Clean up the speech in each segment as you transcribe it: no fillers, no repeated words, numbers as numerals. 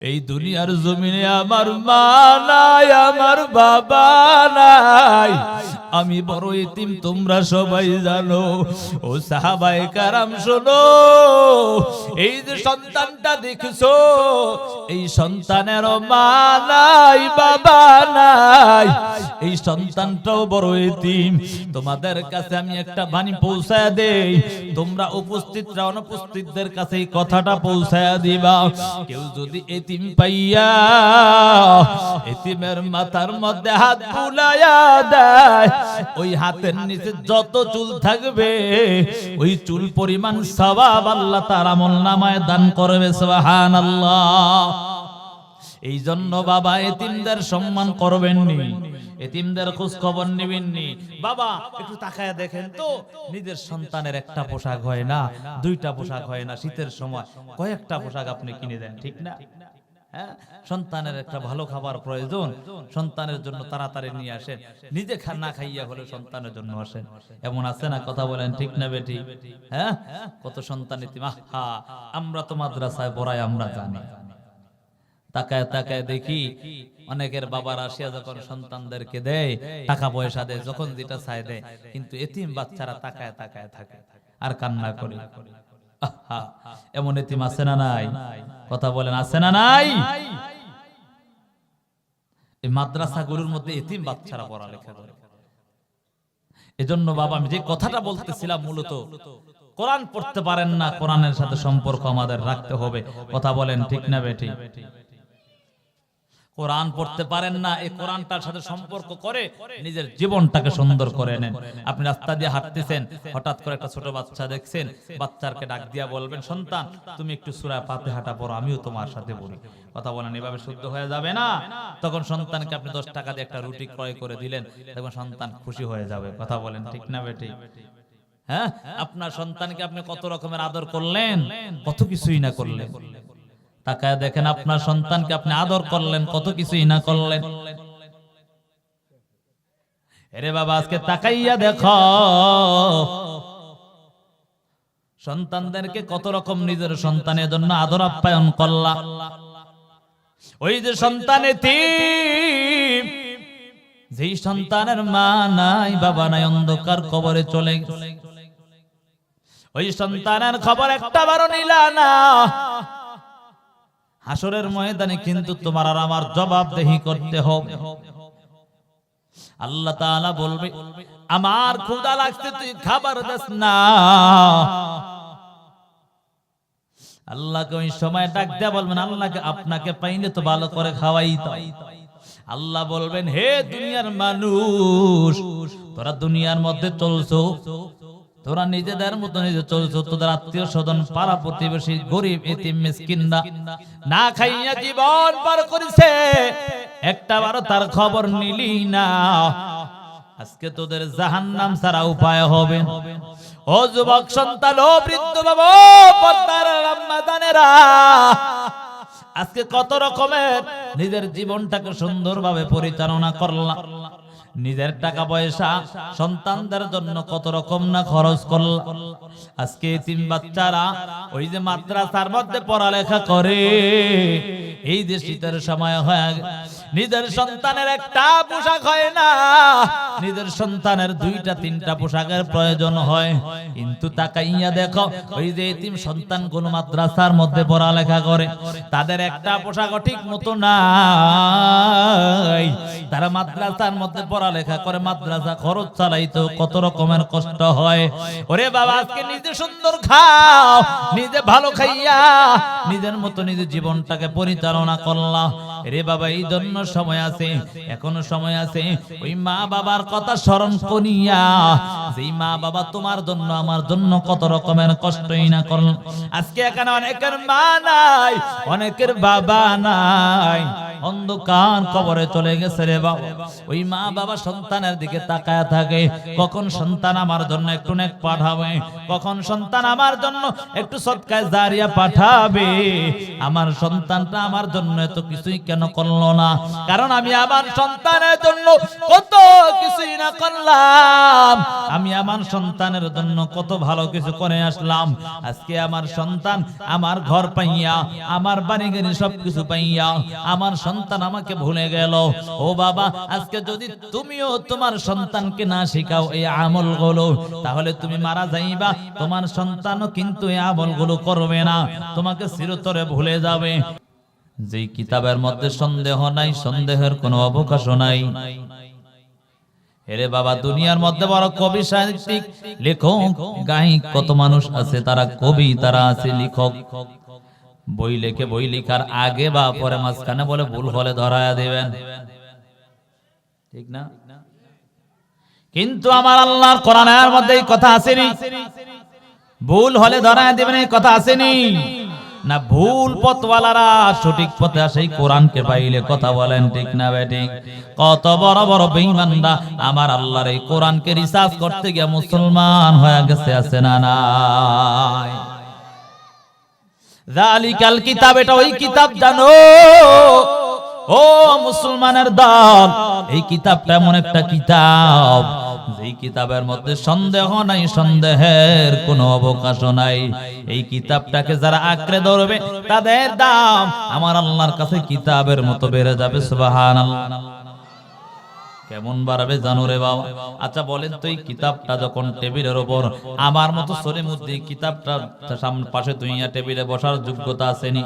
এই দুনিয়ার জমিনে আমার মা নাই, আমার বাবা নাই, আমি বড় এতিম, তোমরা সবাই জানো। ও সাহাবায়ে কারাম শোনো, এই যে সন্তানটা দেখছো, এই সন্তানের মা নাই, বাবা নাই, এই সন্তানটাও বড় এতিম। তোমাদের কাছে আমি একটা বাণী পৌঁছায় দেই, তোমরা উপস্থিতরা অনুপস্থিতদের কাছে এই কথাটা পৌঁছায় দিবা। কেউ যদি এতিম পাইয়া এতিমের মাথার মধ্যে হাত বুলাইয়া দেয়, ওই হাতের নিচে যত চুল থাকবে ওই চুল পরিমাণ সওয়াব আল্লাহ তার আমলনামায় দান করবে। সুবহানাল্লাহ। এই জন্য বাবা এতিমদের সম্মান করবেননি, এতিমদের খোঁজ খবর নেবেননি। বাবা একটু তাকায় দেখেন তো, নিজের সন্তানের একটা পোশাক হয় না, দুইটা পোশাক হয় না, শীতের সময় কয়েকটা পোশাক আপনি কিনে দেন, ঠিক না? হ্যাঁ, সন্তানের একটা ভালো খাবার প্রয়োজন, সন্তানের জন্য তাড়াতাড়ি নিয়ে আসেন, নিজে না খাইয়া হলে সন্তানের জন্য আসেন। এমন আছে না? কথা বলেন ঠিক না বেটি? হ্যাঁ, কত সন্তান এতিম। আহা, আমরা তো মাদ্রাসায় পড়াই, আমরা জানি। তাকায় তাকায় দেখি অনেকের বাবার আসিয়া যখন সন্তানদেরকে দেয়, টাকা পয়সা দেয়, যখন যেটা চাই দেয়, কিন্তু এতিম বাচ্চারা তাকায় তাকায় থাকে আর কান্না করে। এমন এতিম আছে না নাই? কথা বলেন আছে না নাই? এই মাদ্রাসাগুলোর মধ্যে এতিম বাচ্চারা পড়ালেখা করে। এজন্য বাবা আমি যে কথাটা বলতেছিলাম, মূলত কোরআন পড়তে পারেন না, কোরআনের সাথে সম্পর্ক আমাদের রাখতে হবে। কথা বলেন ঠিক না বেটি? কোরআন পড়তে পারেন না, এই কোরআনটার সাথে সম্পর্ক করে নিজের জীবনটাকে সুন্দর করে নেন। আপনি রাস্তা দিয়ে হাঁটতেছেন, হঠাৎ করে একটা ছোট বাচ্চা দেখছেন, বাচ্চাকে ডাক দিয়া বলবেন, সন্তান তুমি একটু সূরা ফাতিহাটা পড়ো, আমিও তোমার সাথে পড়ি। কথা বলেন, এভাবে শুদ্ধ হয়ে যাবে না? তখন সন্তানকে আপনি 10 টাকা দিয়ে একটা রুটি ক্রয় করে দিলেন, তখন সন্তান খুশি হয়ে যাবে। কথা বলেন ঠিক না বেটি? হ্যাঁ, আপনার সন্তানকে আপনি কত রকমের আদর করলেন, কত কিছুই না করলেন। তাকায় দেখেন আপনার সন্তানকে আপনি আদর করলেন, কত কিছুই না করলেন। আরে বাবা আজকে তাকাইয়া দেখো সন্তানদেরকে কত রকম নিজের সন্তানের জন্য আদর আপ্যায়ন করলা। ওই যে সন্তান এতিম, যেই সন্তানের মা নাই, বাবা নাই, অন্ধকার কবরে চলে গেছে, ওই সন্তানের খবর একটা বারো নিলা না। হাসরের ময়দানে কিন্তু তোমার আর আমার জবাবদেহি করতে হবে। আল্লাহ তাআলা বলবে, আমার ক্ষুধা লাগছে, তুই খাবার দিস না। আল্লাহকে ওই সময় ডাক দেয়া বলবেন, আল্লাহকে আপনাকে পাইলে তো ভালো করে খাওয়াইতাম। আল্লাহ বলবেন, হে দুনিয়ার মানুষ, তোরা দুনিয়ার মধ্যে চলছো, তোরা নিজেদের মতো নিজে চলছো, তোদের আত্মীয় স্বজন, পাড়া প্রতিবেশী, গরিব এতিম মিসকিনরা না খাইয়া জীবন পার করেছে, একটা বারো তার খবর নিলি না। আজকে তোদের জাহান্নাম ছাড়া উপায় হবে। ও যুবক সন্তান, ও বৃদ্ধ বাবা, পর্দার আম্মা জানেরা, আজকে কত রকমের নিজের জীবনটাকে সুন্দরভাবে পরিচালনা করলাম, নিজের টাকা পয়সা সন্তানদের জন্য কত রকম না খরচ করলাম। আজকে এতিম বাচ্চারা ওই যে মাদ্রাসার মধ্যে পড়ালেখা করে, এই যে শীতের সময় হয়, নিজের সন্তানের একটা পোশাক হয় না, নিজের সন্তানের 2টা 3টা পোশাকের প্রয়োজন হয়। কিন্তু তাকাইয়া দেখো ওই যে এতিম সন্তানগুলো মাদ্রাসার মধ্যে পড়ালেখা করে, তাদের একটা পোশাকও ঠিক মতো নাই। তারা মাদ্রাসার মধ্যে পড়ালেখা করে, মাদ্রাসা খরচ চালাইতো কত রকমের কষ্ট হয়। ওরে বাবা, আজকে নিজে সুন্দর খাও, নিজে ভালো খাইয়া নিজের মতো নিজের জীবনটাকে পরিচালনা করলা। রে বাবা, এই জন্য সময় আছে, এখনো সময় আছে। ওই মা বাবার কথা স্মরণ করিয়া, যেই মা বাবা তোমার জন্য আমার জন্য কত রকমের কষ্টই না করল। আজকে এখানে অনেকের মা নাই, অনেকের বাবা নাই, অন্ধকার কবরে চলে গেছে রে বাবা। ওই মা বাবা সন্তানের দিকে তাকায় থাকে, কখন সন্তান আমার জন্য একটু নেক পাঠাবে, কখন সন্তান আমার জন্য একটু সদকায়ে জারিয়া পাঠাবে। আমার সন্তানটা আমার জন্য এত কিছুই কেন করলো না? কারণ আমি আমার সন্তানের জন্য কত কিছুই না করলাম, আমি আমার সন্তানের জন্য কত ভালো কিছু করে আসলাম। আজকে আমার সন্তান আমার ঘর পাইয়া, আমার বাড়ি গাড়ি সবকিছু পাইয়া আমার সন্তান আমাকে ভুলে গেল। ও বাবা, আজকে যদি তুমিও তোমার সন্তানকে না শিখাও এই আমলগুলো, তাহলে তুমি মারা যাইবা, তোমার সন্তানও কিন্তু এই আমলগুলো করবে না, তোমাকে চিরতরে ভুলে যাবে। যেই কিতাবের মধ্যে সন্দেহ নাই, সন্দেহের কোনো অবকাশও নাই। এরে বাবা, দুনিয়ার মধ্যে বড় কবি, সাহিত্যিক, লেখক, গায়ক কত মানুষ আছে, তারা কবি, তারা আছে লেখক। বই লেখে, বই লেখার আগে বা পরে মাঝখানে বলে ভুল হলে ধরায়া দেবেন, ঠিক না? কিন্তু আমার আল্লাহর কোরআনের মধ্যে এই কথা আসেনি, ভুল হলে ধরায়া দেবেন এই কথা আসেনি না। ভুল পথওয়ালারা সঠিক পথে আসে কোরআনকে পাইলে কথা বলেন, ঠিক না বেঠিক? কত বড় বড় বেঈমানরা আমার আল্লাহর এই কোরআনকে রিসার্চ করতে গিয়ে মুসলমান হয়ে গেছে, আছে না নাই? যালিকাল কিতাব, এটা ওই কিতাব জানো ও মুসলমানের দল, এই কিতাবটা এমন একটা কিতাব যেই কিতাবের মধ্যে সন্দেহ নাই, সন্দেহের কোনো অবকাশ নাই। এই কিতাবটাকে যারা আঁকড়ে ধরবে তাদের দাম আমার আল্লাহর কাছে কিতাবের মতো বেড়ে যাবে। সুবহানাল্লাহ। কেমন বাড়বে জানো রে বাবা? আচ্ছা বলেন তো, এই কিতাবটা যখন টেবিলের উপর আমার মতো সলিমুদ্দিন কিতাবটা সামনে পাশে তুইয়া টেবিলে বসার যোগ্যতা আসেনি?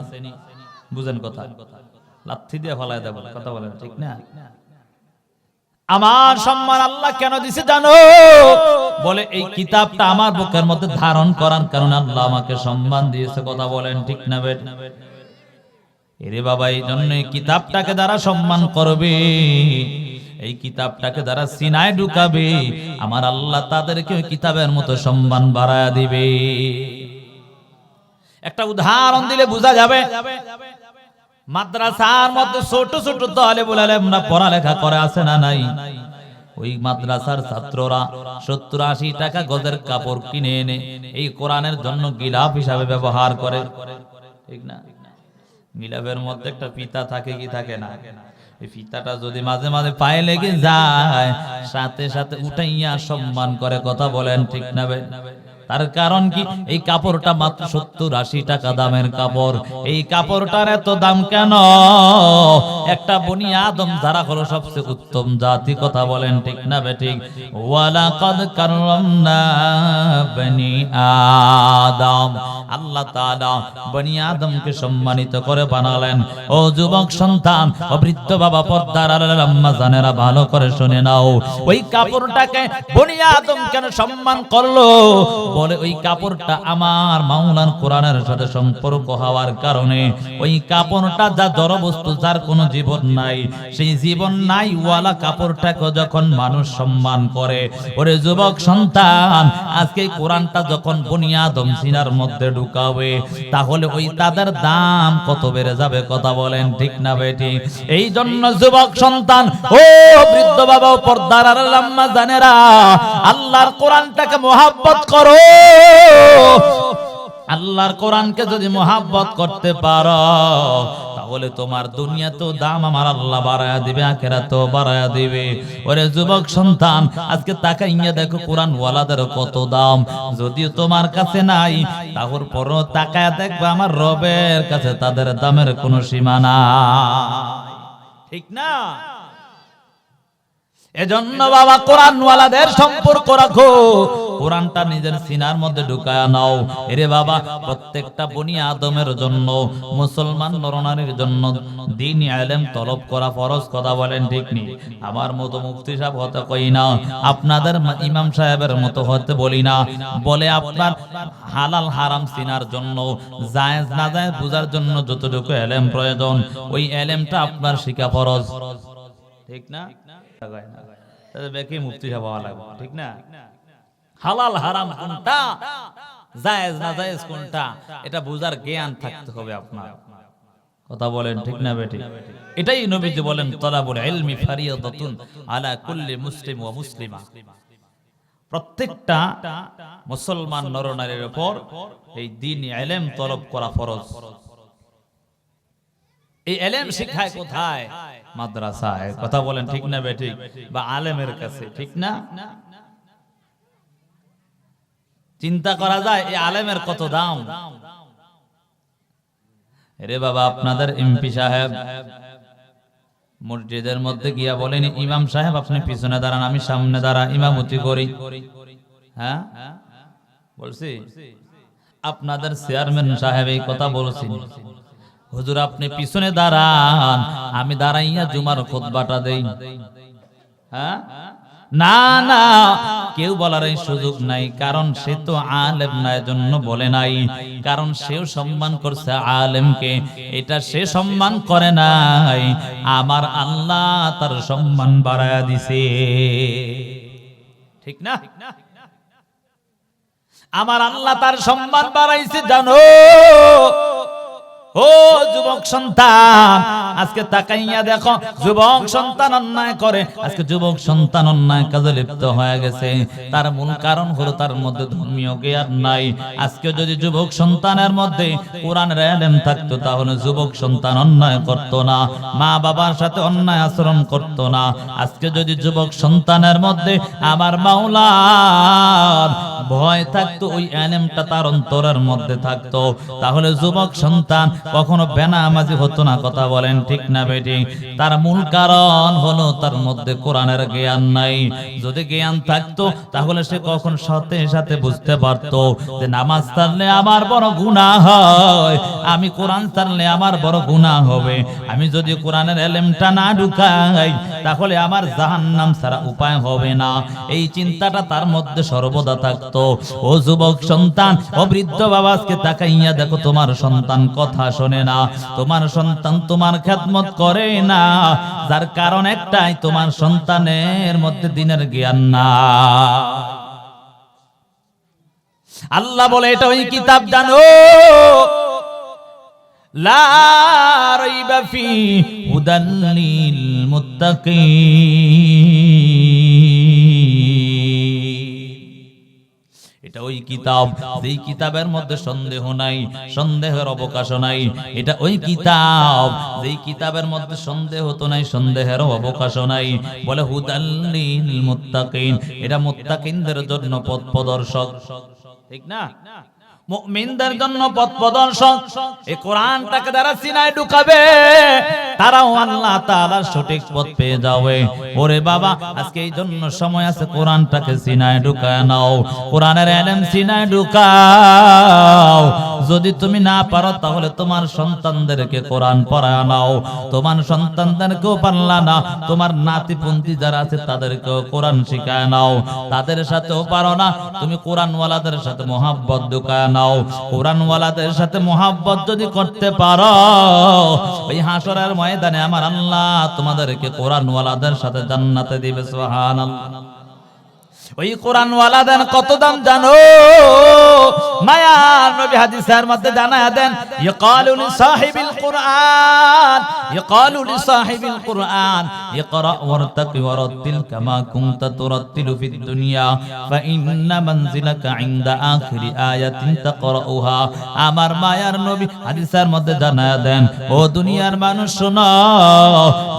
বুঝেন কথা? লাথি দিয়ে ফলায় দেব, কথা বলেন, ঠিক না? আমার সম্মান আল্লাহ কেন দিছে জানো? বলে এই কিতাবটা আমার বুকের মধ্যে ধারণ করার কারণে আল্লাহ আমাকে সম্মান দিয়েছে, কথা বলেন, ঠিক না বেট? এরে বাবা, এই জন্য এই কিতাবটাকে যারা সম্মান করবে, এই কিতাবটাকে যারা সিনায় ঢুকাবে, আমার আল্লাহ তাদেরকে ওই কিতাবের মতো সম্মান বাড়ায়া দিবে। একটা উদাহরণ দিলে বোঝা যাবে। মাদ্রাসার মধ্যে ছোট ছোট তালেবুল আলেমরা পড়ালেখা করে, আছে না নাই? ওই মাদ্রাসার ছাত্ররা 70-80 টাকা গজের কাপড় কিনে এনে এই কোরআনের জন্য গিলাফ হিসাবে ব্যবহার করে, ঠিক না? গিলাফের মধ্যে একটা ফিতা থাকে কি থাকে না? এই ফিতাটা যদি মাঝে মাঝে পায়ে লেগে যায়, সাথে সাথে উঠাইয়া সম্মান করে, কথা বলেন, ঠিক না? তার কারণ কি? এই কাপড়টা মাত্র 70-80 টাকা দামের কাপড়। এই কাপড়টার এত দাম কেন? একটা বনি আদম যারা হলো সবচেয়ে উত্তম জাতি, কথা বলেন, ঠিক না বেঠিক? ওয়ালাকাদ কাররামনা বনি আদম, আল্লাহ তাআলা বনি আদমকে সম্মানিত করে বানালেন। ও যুবক সন্তান, ও বৃদ্ধ বাবা, পর্দার আড়ালের আম্মা জানেরা, ভালো করে শুনে নাও। ওই কাপড়টাকে বনি আদম কেন সম্মান করলো? বলে ওই কাপড়টা আমার মাওলানা কোরআনের সাথে সম্পর্ক হওয়ার কারণে। ওই কাপড়টা যা জড় বস্তু, যার কোনো জীবন নাই, সেই জীবন নাই ওয়ালা কাপড়টাকে যখন মানুষ সম্মান করে, ওরে যুবক সন্তান, আজকে কোরআনটা যখন বনি আদম সিনার মধ্যে ঢুকাবে, তাহলে ওই তাদের দাম কত বেড়ে যাবে, কথা বলেন, ঠিক না বেটি? এই জন্য যুবক সন্তান, ও বৃদ্ধ বাবা, ও পর্দার আড়ালের আম্মা জানেরা, আল্লাহর কোরআনটাকে মহব্বত করো। আল্লাহর কোরআনকে যদি মহব্বত করতে পারো, তাহলে তোমার দুনিয়াতেও দাম আমার আল্লাহ বাড়ায়া দিবে, আখিরাতেও বাড়ায়া দিবে। ওরে যুবক সন্তান, আজকে তাকাইয়া দেখো কোরআন ওয়ালাদের কত দাম। যদিও তোমার কাছে নাই, তাহলে পরও তাকায়া দেখবে আমার রবের কাছে তাদের দামের কোনো সীমা নাই, ঠিক না? এজন্য বাবা, কোরআন ওয়ালাদের সম্পর্ক রাখো, কোরআনটা নিজের সিনার মধ্যে ঢুকায়া নাও। এরে বাবা, প্রত্যেকটা বনি আদমের জন্য, মুসলমান নরনারীর জন্য দ্বীনি ইলম তলব করা ফরজ, কথা বলেন, ঠিক নি? আমার মতো মুফতি সাহেব হতে কই না, আপনাদের ইমাম সাহেবের মতো হতে বলি না। বলে আপনার হালাল হারাম সিনার জন্য, জায়েজ না জায়েজ বুঝার জন্য যতটুকু ইলম প্রয়োজন, ওই ইলমটা আপনার শিখা ফরজ, ঠিক না? বেকি মুফতি সাহেব হওয়া লাগবে, ঠিক না? হালাল হারাম কোনটা, জায়েজ না জায়েজ কোনটা, এটা বুঝার জ্ঞান থাকতে হবে আপনার। কথা বলেন ঠিক না বেটি? এটাই নবীজি বলেন তলাবুল ইলমি ফারিয়াদাতুন আলা কুল্লি মুসলিম ওয়া মুসলিমা। প্রত্যেকটা মুসলমান নরনারীর উপর এই দ্বীনি ইলম তলব করা ফরজ। এই ইলম শিখায় কোথায়? মাদ্রাসায়। কথা বলেন ঠিক না বেটি? বা আলেমের কাছে, ঠিক না? চিন্তা করা যায় এই আলেমের কত দাম। রে বাবা, আপনাদের এমপি সাহেব মসজিদের মধ্যে গিয়া বলেন, ইমাম সাহেব আপনি পিছনে দাঁড়ান, আমি সামনে দাঁড়া ইমামতি করি। হ্যাঁ বলছি। আপনাদের চেয়ারম্যান সাহেব এই কথা বলছেন, হুজুর আপনি পিছনে দাঁড়ান, আমি দাঁড়াইয়া জুমার খুতবাটা দেই। হ্যাঁ না না, কেউ বলার এই সুযোগ নাই, কারণ সে তো আলেম না, এজন্য বলে নাই। কারণ সেও সম্মান করছে আলেমকে, এটা সে সম্মান করে নাই, আমার আল্লাহ তার সম্মান বাড়ায়া দিছে, ঠিক না? আমার আল্লাহ তার সম্মান বাড়াইছে জানো। ও যুবক সন্তান, আজকে তাকাইয়া দেখো, যুবক সন্তান অন্যায় করে। আজকে যুবক সন্তান অন্যায় কাজে লিপ্ত হয়ে গেছে, তার মূল কারণ হলো তার মধ্যে ধর্মীয় জ্ঞান নাই। আজকে যদি যুবক সন্তানের মধ্যে কোরআনের ইলম থাকতো, তাহলে যুবক সন্তান অন্যায় করত না, মা বাবার সাথে অন্যায় আচরণ করত না। আজকে যদি যুবক সন্তানের মধ্যে আমার মাওলার ভয় থাকতো, ওই ইলমটা তার অন্তরের মধ্যে থাকতো, তাহলে যুবক সন্তান কখনো বেনামাজি হতো না। কথা বলেন ঠিক না বেটি? তার মূল কারণ হলো তার মধ্যে কোরআনের জ্ঞান নাই। যদি জ্ঞান থাকতো, তাহলে সে কখন সাথে সাথে বুঝতে পারতো যে নামাজ ছাড়লে আমার বড় গুনাহ হয়, আমি কোরআন ছাড়লে আমার বড় গুনাহ হবে। আমি যদি কোরআনের ইলমটা না ঢুকাই, তাহলে আমার জাহান্নাম ছাড়া উপায় হবে না। এই চিন্তাটা তার মধ্যে সর্বদা থাকতো। ও যুবক সন্তান, ও বৃদ্ধ বাবা, আজকে তাকাইয়া দেখো, তোমার সন্তান কথা শোনে না, তোমার সন্তান তোমার খেদমত করে না, যার কারণ একটাই, তোমার সন্তানের মধ্যে দ্বীনের জ্ঞান না। আল্লাহ বলে এটা ওই কিতাব জানো, লা রাইবা ফি হুদাল লিল মুত্তাকিন। এটা ওই কিতাব, যেই কিতাবের মধ্যে সন্দেহ নাই, সন্দেহের অবকাশ নাই। এটা ওই কিতাব, যেই কিতাবের মধ্যে সন্দেহ তো নাই, সন্দেহের অবকাশ নাই। বলে হুদাল লিল মুত্তাকিন, এটা মুত্তাকিনদের জন্য পথ প্রদর্শক, ঠিক না? মুমিনদের জন্য পথ প্রদর্শক। এই কোরআনটাকে যারা সিনায় ঢুকাবে, তারাও আল্লাহ তাআলার সঠিক পথ পেয়ে যাবে। ওরে বাবা, আজকে এই জন্য সময় আছে, কোরআনটাকে সিনায় ঢুকায় নাও, কোরআনের ইলম সিনায় ঢুকাও। যদি তুমি না পারো, তাহলে তোমার সন্তানদেরকে কোরআন পড়ায় নাও। তোমার সন্তানদেরকেও পারলা না, তোমার নাতিপুন্তি যারা আছে তাদেরকেও কোরআন শিখায় নাও। তাদের সাথেও পারো না, তুমি কোরআনওয়ালাদের সাথে মোহাব্বত ঢুকায় নাও। কোরআনওয়ালাদের সাথে মোহাব্বত যদি করতে পারো, ওই হাসরের ময়দানে আমার আল্লাহ তোমাদেরকে কোরআনওয়ালাদের সাথে জান্নাতে দিবে। সুবহানাল্লাহ। ওই কোরআনওয়ালাদের কত দাম জানো? মায়ার নবী হাদিসের মধ্যে জানায়া দেন, ইয়াকালু লিসাহিবিল কুরআন, ইয়াকালু লিসাহিবিল কুরআন ইকরা ওয়ারতাকি ওয়ারাতিল কামা কুনতা তুরাতিলু ফিদ দুনিয়া ফা ইন্না মানজিলাকা ইনদা আখিরি আয়াতিন তাকরাউহা। আমার মায়ার নবী হাদিসের মধ্যে জানায়া দেন, ও দুনিয়ার মানুষ শোনো,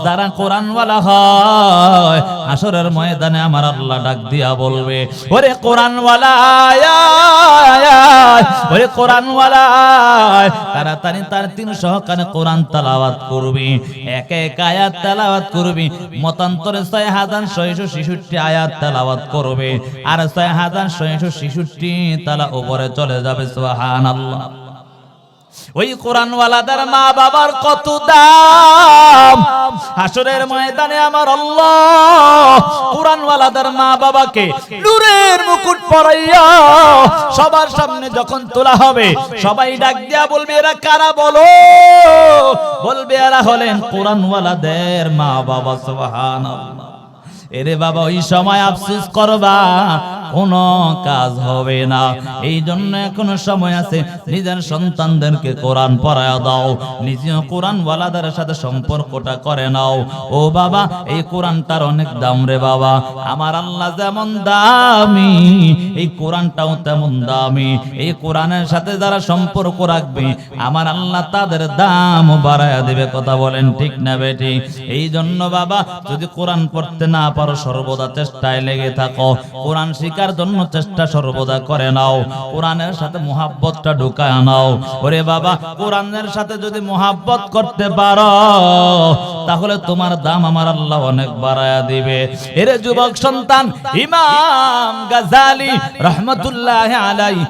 যারা কোরআনওয়ালা হয়, হাসরের ময়দানে আমার আল্লাহ ডাক দিয়া বলবে, ওরে কোরআনওয়ালা, ওরে কোরআনওয়ালা, তাড়াতাড়ি তার তিন সহকারে কোরআন তেলাওয়াত করবি, এক এক আয়াত তেলাওয়াত করবি। মতান্তরে ৬৬৬৬ আয়াত তেলাওয়াত করবে, আর ৬৬৬৬ তালা উপরে চলে যাবে। সুবহানাল্লাহ। ওই কোরআনওয়ালাদের মা বাবার কত দাম! হাসরের ময়দানে আমার আল্লাহ কোরআনওয়ালাদের মা বাবাকে নূরের মুকুট পরাইয়া সবার সামনে যখন তোলা হবে, সবাই ডাক দিয়া বলবে, এরা কারা বলো? বলবে, এরা হলেন কোরআনওয়ালাদের মা বাবা। সুবহানাল্লাহ। এরে বাবা ওই সময় আফসোস করবা, কোনো কাজ হবে না। এই জন্য এখনো সময় আছে, নিজের সন্তানদেরকে কোরআন পড়ায় দাও, নিজেও কোরআন ওয়ালাদের সাথে সম্পর্কটা করে নাও। ও বাবা এই কোরআনটার অনেক দাম রে বাবা, আমার আল্লাহ যেমন দামি এই কোরআনটাও তেমন দামি। এই কোরআনের সাথে যারা সম্পর্ক রাখবে আমার আল্লাহ তাদের দাম বাড়ায়া দেবে। কথা বলেন ঠিক না বেটি? এই জন্য বাবা যদি কোরআন পড়তে না পারো সর্বদা চেষ্টায় লেগে থাকো, কোরআন শিকার জন্য চেষ্টা সর্বদা করে নাও, কোরআনের সাথে মুহাব্বতটা ঢুকায় নাও। ওরে বাবা কোরআনের সাথে যদি মুহাব্বত করতে পারো তাহলে তোমার দাম আমার আল্লাহ অনেক বাড়ায়া দিবে। এরে যুবক সন্তান, ইমাম গাজালি রহমতুল্লাহ আলাইহি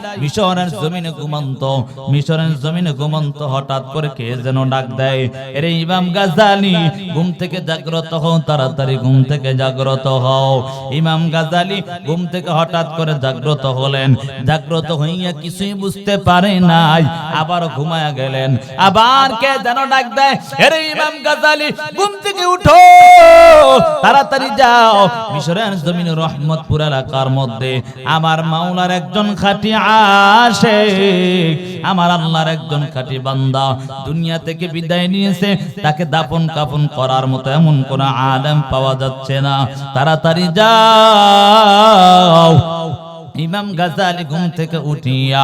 মিশরের জমিনে ঘুমন্ত হঠাৎ করে কে যেন ডাক দেয়, এরে ইমাম গাজালি ঘুম থেকে জাগ্রত হও, তাড়াতাড়ি ঘুম থেকে জাগ্রত হও। ইমাম গাজালি ঘুম থেকে হঠাৎ করে জাগ্রত হলেন, জাগ্রত হইয়া কিছুই বুঝতে পারে নাই, আবার ঘুমায়া গেলেন। আবার কে যেন ডাক দেয়, এরে ইমাম গাজালি ঘুম থেকে উঠো, তাড়াতাড়ি যাও, মিশরের জমিনে রহমতপুর এলাকার মধ্যে আমার মাওলার একজন খাঁটি আশিক, আমার আল্লাহর একজন খাঁটি বান্দা দুনিয়া থেকে বিদায় নিয়েছে, তাকে দাফন কাফন করার মতো এমন কোন আলেম পাওয়া যাচ্ছে না, তাড়াতাড়ি যাও। ইমাম গাজালি ঘুম থেকে উঠিয়া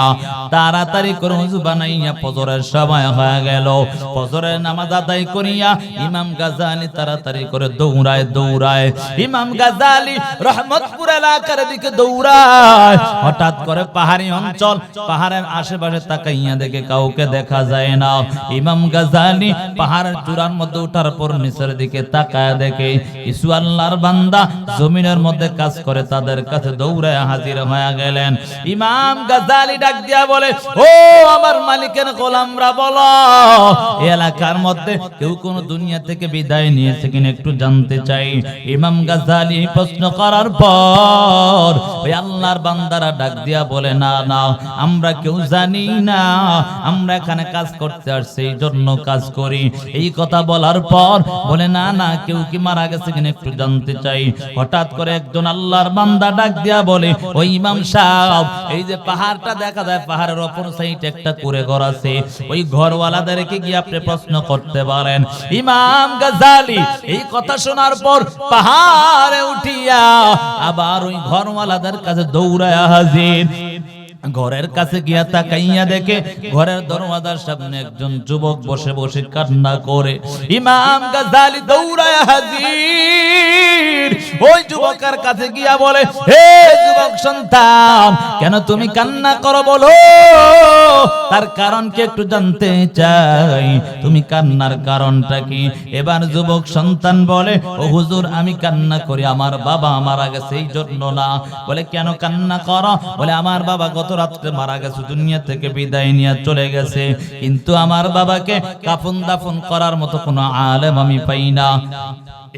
তাড়াতাড়ি করে ওযু বানাইয়া ফজরের সময় হয়ে গেল, ফজরের নামাজ আদায় করিয়া ইমাম গাজালি তাড়াতাড়ি করে দৌড়ায় ইমাম গাজালি রহমতপুর এলাকার দিকে দৌড়ায়। হঠাৎ করে পাহাড়ি অঞ্চল, পাহাড়ের আশেপাশে তাকাইয়া দেখে কাউকে দেখা যায় না। ইমাম গাজালি পাহাড়ের চূড়ার মধ্যে ওঠার পর নিচের দিকে তাকায় দেখে কিছু আল্লাহর বান্দা জমিনের মধ্যে কাজ করে, তাদের কাছে দৌড়ায় হাজির হয় গেলেন। ইমাম গাজালি ডাক দিয়া বলে, ও আমার মালিকের গোলামরা বলো, এলাকার মধ্যে কেউ কোন দুনিয়া থেকে বিদায় নিয়েছে কিনা একটু জানতে চাই। ইমাম গাজালি প্রশ্ন করার পর ওই আল্লাহর বান্দারা ডাক দিয়া বলে, না না আমরা কেউ জানি না, আমরা এখানে কাজ করতে আসছি এই জন্য কাজ করি। এই কথা বলার পর বলে, না না কেউ কি মারা গেছে কিনা একটু জানতে চাই। হঠাৎ করে একজন আল্লাহর বান্দা ডাক দিয়া বলে, ওই ইমাম সাহেব এই যে পাহাড়টা দেখা যায়, পাহাড়ের অপর সাইডে একটা কুঁড়ে ঘর আছে, ওই ঘরওয়ালাদেরকে গিয়ে আপনি প্রশ্ন করতে পারেন। ইমাম গাজালি এই কথা শোনার পর পাহাড়ে উঠিয়া আবার ওই ঘরওয়ালাদের কাছে দৌড়ায়া হাজির। ঘরের কাছে গিয়া তাকাইয়া দেখে ঘরের দরওয়াজার সামনে একজন যুবক বসে বসে কান্না করে। ইমাম গাজালি দৌড়ায়া হাজির, ওই যুবকের কাছে গিয়া বলে, হে যুবক সন্তান কেন তুমি কান্না করো বলো, তার কারণ কি একটু জানতে চাই, তুমি কান্নার কারণটা কি? এবার যুবক সন্তান বলে, ও হুজুর আমি কান্না করি আমার বাবা মারা গেছে এই জন্য না। বলে কেন কান্না করো? বলে আমার বাবা গত রাত্রে মারা গেছে, দুনিয়া থেকে বিদায় নিয়ে চলে গেছে, কিন্তু আমার বাবাকে কাফন দাফন করার মতো কোনো আলেম আমি পাই না,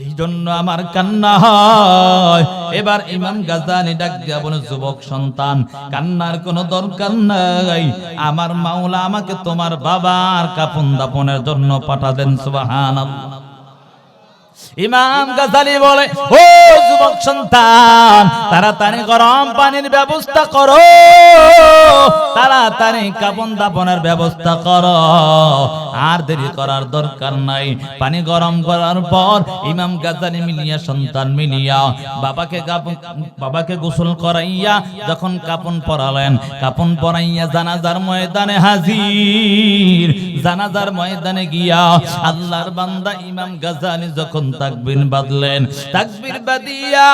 এই জন্য আমার কান্না হয়। এবার ইমাম গাজালি ডাক দিয়া বলে, যুবক সন্তান কান্নার কোনো দরকার নাই, আমার মাওলা আমাকে তোমার বাবার কাফন দাফনের জন্য পাঠালেন। সুবহানাল্লাহ। ইমাম গাজালি বলে, ও যুবক সন্তান তাড়াতাড়ি গরম পানির ব্যবস্থা করো, তাড়াতাড়ি কাফন দাফনের ব্যবস্থা করো, আর দেরি করার দরকার নাই। পানি গরম করার পর ইমাম গাজালি মিলিয়া সন্তান মিলিয়া বাবাকে গোসল করাইয়া যখন কাফন পরালেন, কাফন পরাইয়া জানাজার ময়দানে হাজির। জানাজার ময়দানে গিয়া আল্লাহর বান্দা ইমাম গাজালি যখন তাকবীর বাঁধলেন, তাকবীর বাঁধিয়া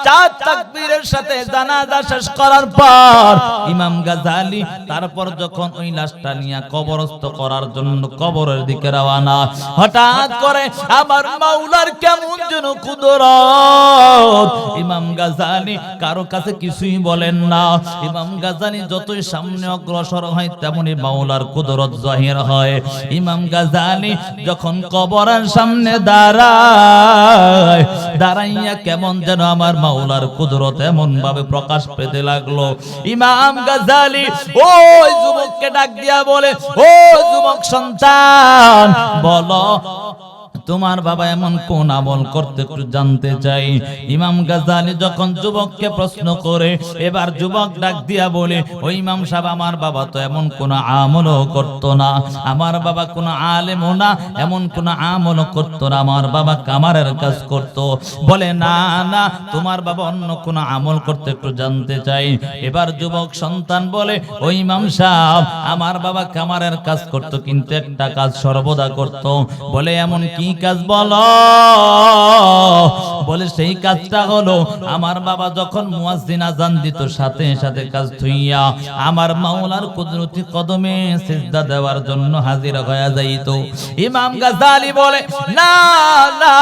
চার তাকবীরের সাথে জানাজা শেষ করার পর ইমাম গাজালি তারপর যখন ওই লাশটা নিয়ে কবরস্থ করার জন্য কবরের দিকে রওনা, হঠাৎ করে আমার মাওলার কেমন যেন কুদরত। ইমাম গাজালি কারো কাছে কিছুই বলেন না, ইমাম গাজালি যতই সামনে অগ্রসর হয় তেমনি মাওলার কুদরত জাহির হয়। ইমাম গাজালি যখন কবরের সামনে দাঁড়াইয়া কেমন যেন আমার মাওলার কুদরত এমন ভাবে প্রকাশ পেতে লাগলো। ইমাম গাজালি ওই যুবককে ডাক দিয়া বলে, ও যুবক সন্তান বলো তোমার বাবা এমন কোন আমল করতে একটু জানতে চাই। ইমাম গাজ্জালী যখন যুবককে প্রশ্ন করে, এবার যুবক ডাক দিয়া বলে, ও ইমাম সাহেব, আমার বাবা তো এমন কোন আমলও করতো না, আমার বাবা কোন আলেমও না, এমন কোন আমলও করতো না, আমার বাবা কামারের কাজ করতো। বলে না না, তোমার বাবা অন্য কোন আমল করতে একটু জানতে চাই। এবার যুবক সন্তান বলে, ও ইমাম সাহেব, আমার বাবা কামারের কাজ করতো, কিন্তু একটা কাজ সর্বদা করতো। বলে এমন কি কাজ বলো? বলে সেই কাজটা হলো, আমার বাবা যখন মুয়াজ্জিন আযান দিত, সাথে সাথে কাজ থুইয়া আমার মাওলার কুদরতি কদমে সিজদা দেওয়ার জন্য হাজির হয়ে যাইত। ইমাম গাজ্জালী বলে, না না,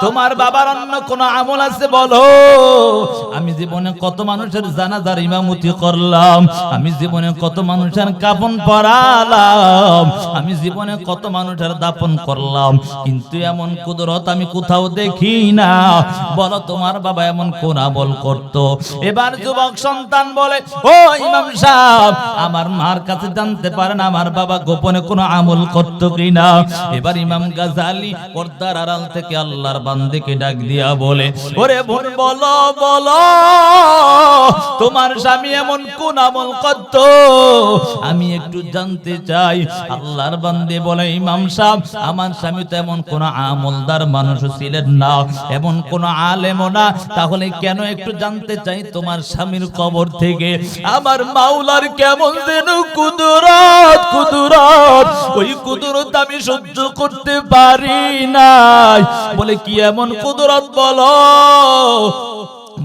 তোমার বাবার অন্য কোন আমল আছে বলো? আমি জীবনে কত মানুষের জানাজার ইমামতি করলাম, আমি জীবনে কত মানুষের কাফন পরালাম, আমি জীবনে কত মানুষের দাফন করলাম, কিন্তু এমন কুদরত আমি কোথাও দেখি না। বলো তোমার বাবা এমন কোন আমল করতো? এবার যুবক সন্তান বলে, ও ইমাম সাহেব, আমার মার কাছে জানতে পারেন আমার বাবা গোপনে কোন আমল করতো কিনা। এবার ইমাম গাজ্জালী পর্দার আড়াল থেকে আল্লাহর বান্দাকে ডাক দিয়া বলে, ওরে বোন, বলো বলো, তোমার স্বামী এমন কোন আমল করতো, আমি একটু জানতে চাই। আল্লাহর বান্দে বলে, ইমাম সাহেব, আমার স্বামী তো এমন কোন আমলদার মানুষ ছিলেন না, এমন কোন আলেমও না, তাহলে কেন একটু জানতে চাই তোমার স্বামীর কবর থেকে আমার মাওলার কেমন যেন কুদরত, কুদরত, ওই কুদরত আমি সহ্য করতে পারি না। বলে কি এমন কুদরত বলো?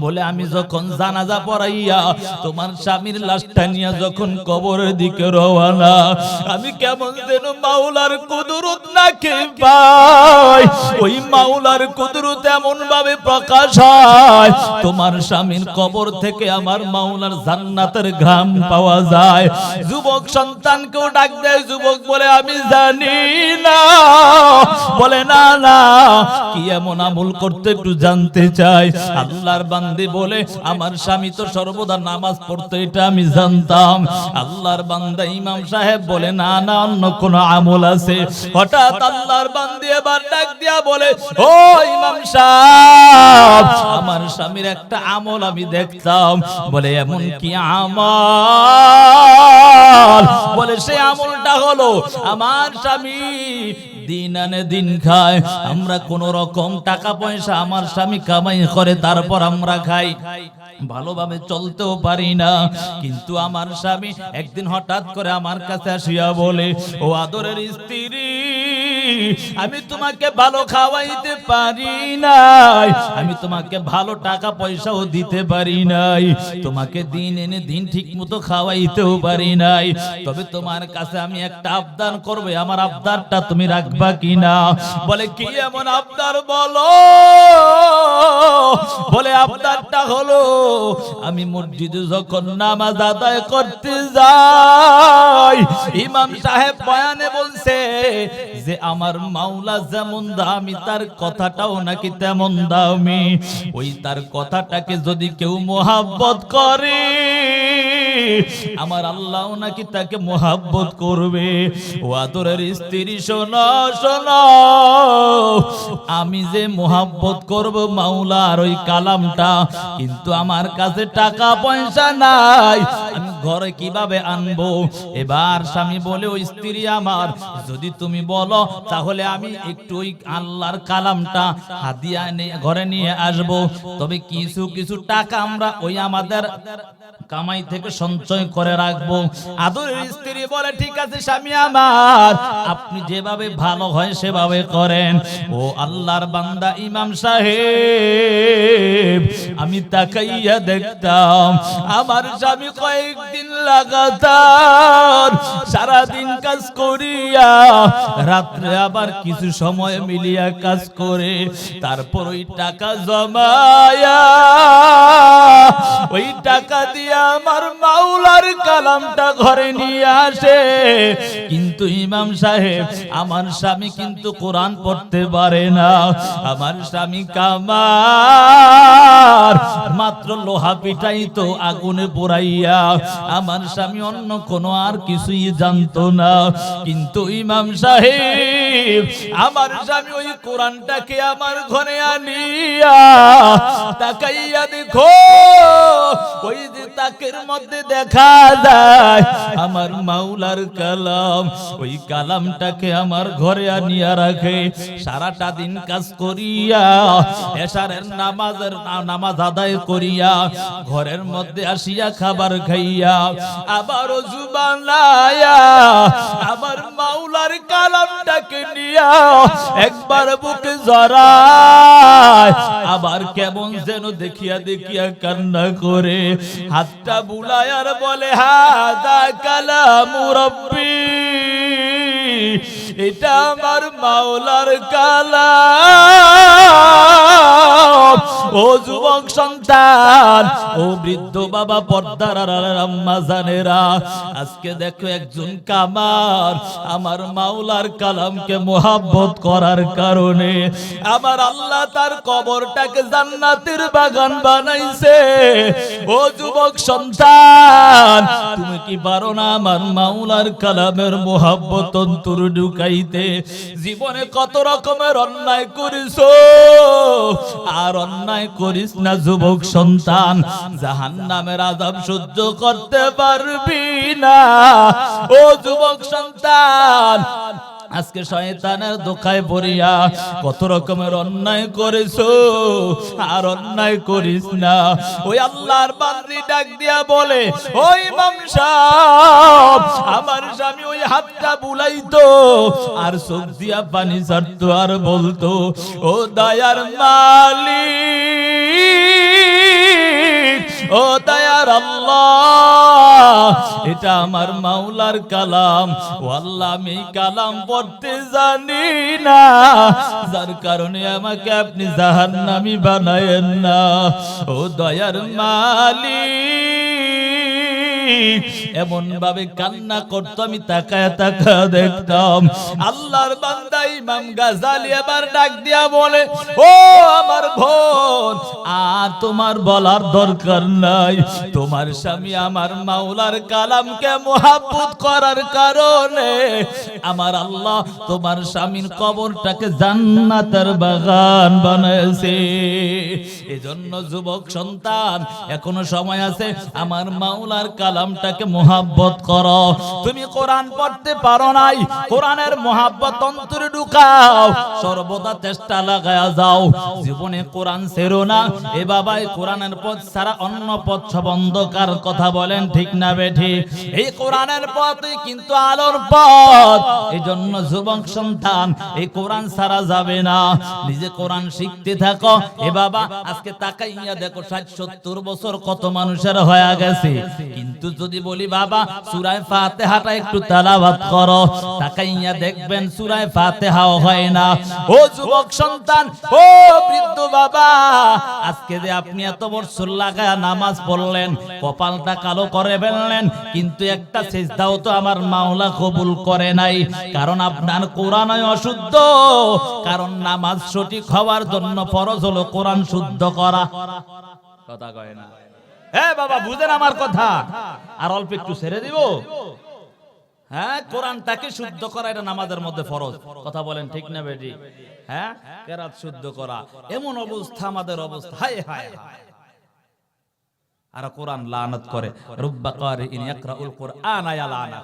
বলে আমি যখন জানাজা পড়াইয়া তোমার স্বামীর লাশটা নিয়ে যখন কবরের দিকে রওনা, আমি কেমন যেন মাওলার কুদরত নাকে পাই, ওই মাওলার কুদরত এমন ভাবে প্রকাশ হয়, তোমার স্বামীর কবর থেকে আমার মাওলার জান্নাতের ঘ্রাণ পাওয়া যায়। যুবক সন্তানকেও ডাক দেয়, যুবক বলে, আমি জানি না। বলে না না, কি এমন আমল করতে একটু জানতে চাই। আল্লাহর বান্দে বলে, আমার স্বামী তো সর্বদা নামাজ পড়তো, এটা আমি জানতাম। আল্লাহর বান্দা ইমাম সাহেব বলে, না না, অন্য কোন আমল আছে। হঠাৎ আল্লাহর বান্দে এবার ডাক দিয়া বলে, ও ইমাম সাহেব, আমার স্বামীর একটা আমল আমি দেখতাম। বলে এমন কি আমল? বলে সে আমলটা হলো, আমার স্বামী দিন আনে দিন খায়, আমরা কোন রকম টাকা পয়সা আমার স্বামী কামাই করে, তারপর আমরা খাই, ভালোভাবে চলতেও পারি না। কিন্তু আমার স্বামী একদিন হঠাৎ করে আমার কাছে আসিয়া বলে, ও আদরের স্ত্রী, আমি তোমাকে ভালো খাওয়াইতে পারি নাই, আমি তোমাকে ভালো টাকা পয়সাও দিতে পারি নাই, তোমাকে দিন এনে দিন ঠিক মতো খাওয়াইতেও পারি নাই, তবে তোমার কাছে আমি একটা আবদার করবো, আমার আবদারটা তুমি রাখবা কিনা? বলে কি এমন আবদার বলো? বলে আবদারটা হলো, আমি মসজিদে যখন নামাজ আদায় করতে যাই, ইমাম সাহেব বয়ানে বলছে যে আমার মাওলা যেমন দামি, তার কথাটাও নাকি তেমন দামি। ওই তার কথাটাকে যদি কেউ মোহাব্বত করে, আমার আল্লাহ নাকি তাকে মোহাব্বত করবে। ও আদরের স্ত্রী, শোনো শোনো, আমি যে মোহাব্বত করব মাওলার ওই কালামটা, কিন্তু আমার কাছে টাকা পয়সা নাই, আমি ঘরে কিভাবে আনবো? এবার স্বামী বলে, ওই স্ত্রী আমার, যদি তুমি বলো তাহলে আমি একটু ওই আল্লাহর কালামটা হাদিয়া ঘরে নিয়ে আসব, তবে কিছু কিছু টাকা আমরা ওই আমাদের কামাই থেকে সঞ্চয় করে রাখবো। আদরের স্ত্রী বলে, ঠিক আছে স্বামী আমার, আপনি যেভাবে ভালো হয় সেভাবে করেন। ও আল্লাহর বান্দা ইমাম সাহেব, আমি তাকাইয়া দেখতাম আমার স্বামী কয়েকদিন লাগাতার সারাদিন কাজ করিয়া রাত্রে আবার কিছু সময় মিলিয়া কাজ করে, তারপর ওই টাকা জমায়া ওই টাকা দিয়ে আমার মাওলার কালামটা ঘরে নিয়ে আসে। কিন্তু ইমাম সাহেব, আমার স্বামী কিন্তু কোরআন পড়তে পারে না, আমার স্বামী কামার, মাত্র লোহা পিটাই তো আগুনে পোড়াইয়া, আমার স্বামী অন্য কোনো আর কিছুই জানতো না। কিন্তু ইমাম সাহেব, আমার স্বামী ওই কোরআনটাকে আমার ঘরে আনিয়া তাকাইয়া দেখো, ওই যে তাকের মধ্যে দেখা যায় আমার মাওলার কালাম, ওই কালামটাকে আমার ঘরে আনিয়া রাখে। সারাটা দিন কাজ করিয়া এশারের নামাজ আদায় করিয়া ঘরের মধ্যে আসিয়া খাবার খাইয়া আবার ওযু বানায়া আমার মাওলার কালামটাকে নিয়া একবার বুকে জড়ায়, আবার কেমন যেন দেখিয়া দেখিয়া কান্না করে হাতটা বুলায় আর বলে হাদা কালামু রাব্বি, এটা আমার মাওলার কালাম। ও যুবক সন্তান, ও বৃদ্ধ বাবা, পর্দার আড়ালের আম্মা জানেরা, আজকে দেখো একজন কামার আমার মাওলার কালামকে মোহাব্বত করার কারণে আমার আল্লাহ তার কবরটাকে জান্নাতের বাগান বানাইছে। ও যুবক সন্তান, তুমি কি পারো না আমার মাওলার কালামের মোহাব্বত অন্তর ঢুকাইতে? জীবনে কত রকমের অন্যায় করিছো, আর অন্যায় করিস না যুবক সন্তান, জাহান্নামের আযাব সহ্য করতে পারবি না। ও যুবক সন্তান, আজকে শয়তানের ধোঁকায় পড়িয়া কত রকমের অন্যায় করেছো, আর অন্যায় করিস না। ওই আল্লাহর বান্দি ডাক দিয়া বলে, ওই ইমাম সাহেব, আমার স্বামী ওই হাতটা বুলাইতো আর চোখ দিয়া পানি ছাড়তো আর বলতো, ও দয়ার মালিক, ও দয়ার আল্লাহ, এটা আমার মাওলার কালাম। ও আল্লাহ, আমি কালাম পড়তে জানি না, যার কারণে আমাকে আপনি জাহান্নামী বানায়েন না। ও দয়ার মালিক, এমন ভাবে কান্না করতো, আমি তাকায় তাকায় দেখতাম। আল্লাহর বান্দা ইমাম গাজালি এবার ডাক দিয়া বলে, ও আমার বোন, আর তোমার বলার দরকার নাই, তোমার স্বামী আমার মাওলার কালামকে মোহাব্বত করার কারণে আমার আল্লাহ তোমার স্বামীর কবরটাকে জান্নাতের বাগান বানাইছে। এজন্য যুবক সন্তান, এখনো সময় আছে, আমার মাওলার কালামটাকে মোহাব্বত করো। তুমি কোরআন পড়তে পারো নাই, কোরআনের মোহাব্বত অন্তরে ঢুকাও, সর্বদা চেষ্টা লাগায়া যাও, জীবনে কোরআন ছেড়ো না। এ বাবা, এই কোরআনের পথ ছাড়া অন্য পথ সব অন্ধকার, কথা বলেন ঠিক না বেঠিক? এই কোরআনের পথই কিন্তু আলোর পথ। এই জন্য যুবক সন্তান, এই কোরআন ছাড়া যাবে না, নিজে কোরআন শিখতে থাকো। এ বাবা, আজকে তাকাইয়া দেখো 60-70 বছর কত মানুষের হয়ে গেছে, কিন্তু যদি বলি বাবা সূরা ফাতিহাটা একটু তেলাওয়াত করো, তাকাইয়া দেখবেন সূরা ফাতিহাও হয় না। ও যুবক সন্তান, ও বৃদ্ধ বাবা, আজকে যে আপনি এত বছর লাগায়া নামাজ পড়লেন, কপালটা কালো করে ফেললেন, কিন্তু একটা সিজদাও তো আমার মাওলা কবুল করে নাই, কারণ আপনার কোরআনই অশুদ্ধ। কারণ নামাজ সঠিক হওয়ার জন্য ফরজ হলো কোরআন শুদ্ধ করা। কথা কয় না? হ্যাঁ বাবা, বুঝেন আমার কথা। আর অল্প একটু ছেড়ে দিব। হ্যাঁ, কোরআনটাকে শুদ্ধ করা এটা নামাজের মধ্যে ফরজ। কথা বলেন ঠিক না বেটি? হ্যাঁ, কেরাত শুদ্ধ করা, এমন অবস্থা আমাদের অবস্থা, হায় হায় হায়। আর কোরআন লানত করে, রুব্বা কারিইন ইয়াকরাউল কুরআনা ইয়ালানা।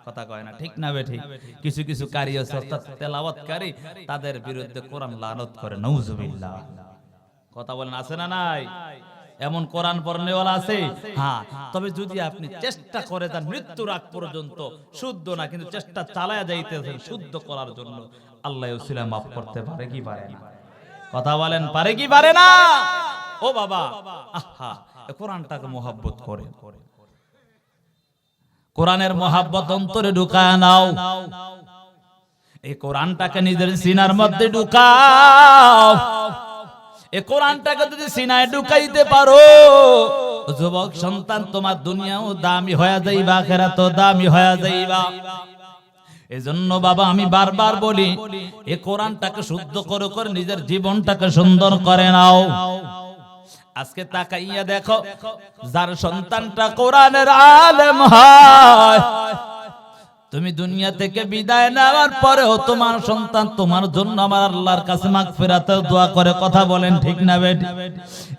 কথা কয় না ঠিক না বেটি? কিছু কিছু কারি আছে, অর্থাৎ তেলাওয়াতকারী, তাদের বিরুদ্ধে কোরআন লানত করে, নাউজুবিল্লাহ। কথা বলেন, আছে না নাই? এমন কোরআন পড়নেওয়ালা আছে। হ্যাঁ, তবে যদি আপনি চেষ্টা করে যান মৃত্যুর আগ পর্যন্ত, শুদ্ধ না কিন্তু চেষ্টা চালায়া যাইতেছেন শুদ্ধ করার জন্য, আল্লাহ ওসিলা মাফ করতে পারে কি পারে না? কথা বলেন, পারে কি পারে না? ও বাবা, আহা, কোরআনটাকে মোহাব্বত করে, কোরআনের মোহাব্বত অন্তরে ঢুকায় নাও। এই কোরআনটাকে নিজের সিনার মধ্যে ঢুকাও। এই কোরআনটাকে যদি সিনায় ঢুকাইতে পারো, যুবক সন্তান, তোমার দুনিয়াও দামি হয়ে যাইবা, আখিরাতও দামি হয়ে যাইবা। এজন্য বাবা, আমি বারবার বলি, এই কোরআনটাকে শুদ্ধ করে করে নিজের জীবনটাকে সুন্দর করে নাও। আজকে তাকাইয়া দেখো, যার সন্তানটা কোরআনের আলেম হয়, তুমি দুনিয়া থেকে বিদায় নেওয়ার পরেও তোমার সন্তান তোমার জন্য আমার আল্লাহর কাছে মাগফিরাতের দোয়া করে, কথা বলেন ঠিক না বেটি?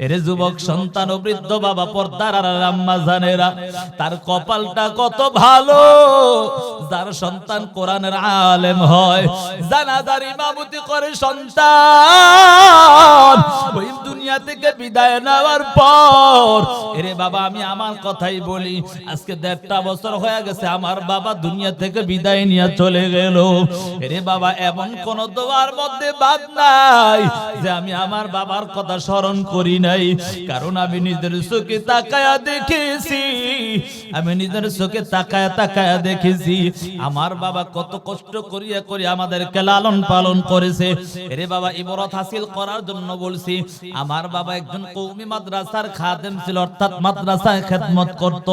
এরে যুবক সন্তান ও বৃদ্ধ বাবা পর্দার আর আম্মা জানেরা, তার কপালটা কত ভালো যার সন্তান কোরআনের আলেম হয়, জানাজার ইমামতি করে সন্তান ওই দুনিয়া থেকে বিদায় নেওয়ার পর। এরে বাবা আমি আমার কথাই বলি, আজকে 1.5 বছর হয়ে গেছে আমার বাবা দুনিয়া থেকে বিদায় নিয়ে চলে গেল। এরে বাবা এমন কোন দোয়ার মধ্যে বাদ নাই যে আমি আমার বাবার কথা স্মরণ করি নাই, কারণ আমি নিজের চোখে তাকায়া দেখেছি, আমি নিজের চোখে তাকায়া দেখেছি আমার বাবা কত কষ্ট করিয়া আমাদেরকে লালন পালন করেছে। এরে বাবা ইবরত হাসিল করার জন্য বলছি, আমার বাবা একজন কওমি মাদ্রাসার খাদেম ছিল, অর্থাৎ মাদ্রাসায় খেদমত করত,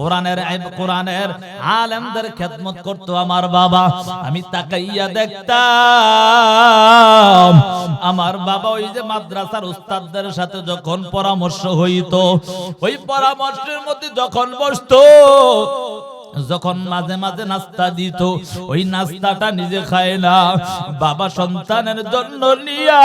কোরআনের আলেমদের খেদমত করত আমার বাবা। আমি তাকাইয়া দেখতাম আমার বাবা ওই যে মাদ্রাসার উস্তাদদের সাথে যখন পরামর্শ হইতো, ওই পরামর্শের মধ্যে যখন বসতো, যখন মাঝে মাঝে নাস্তা দিত, ওই নাস্তাটা নিজে খায় না, বাবা সন্তানের জন্য নিয়া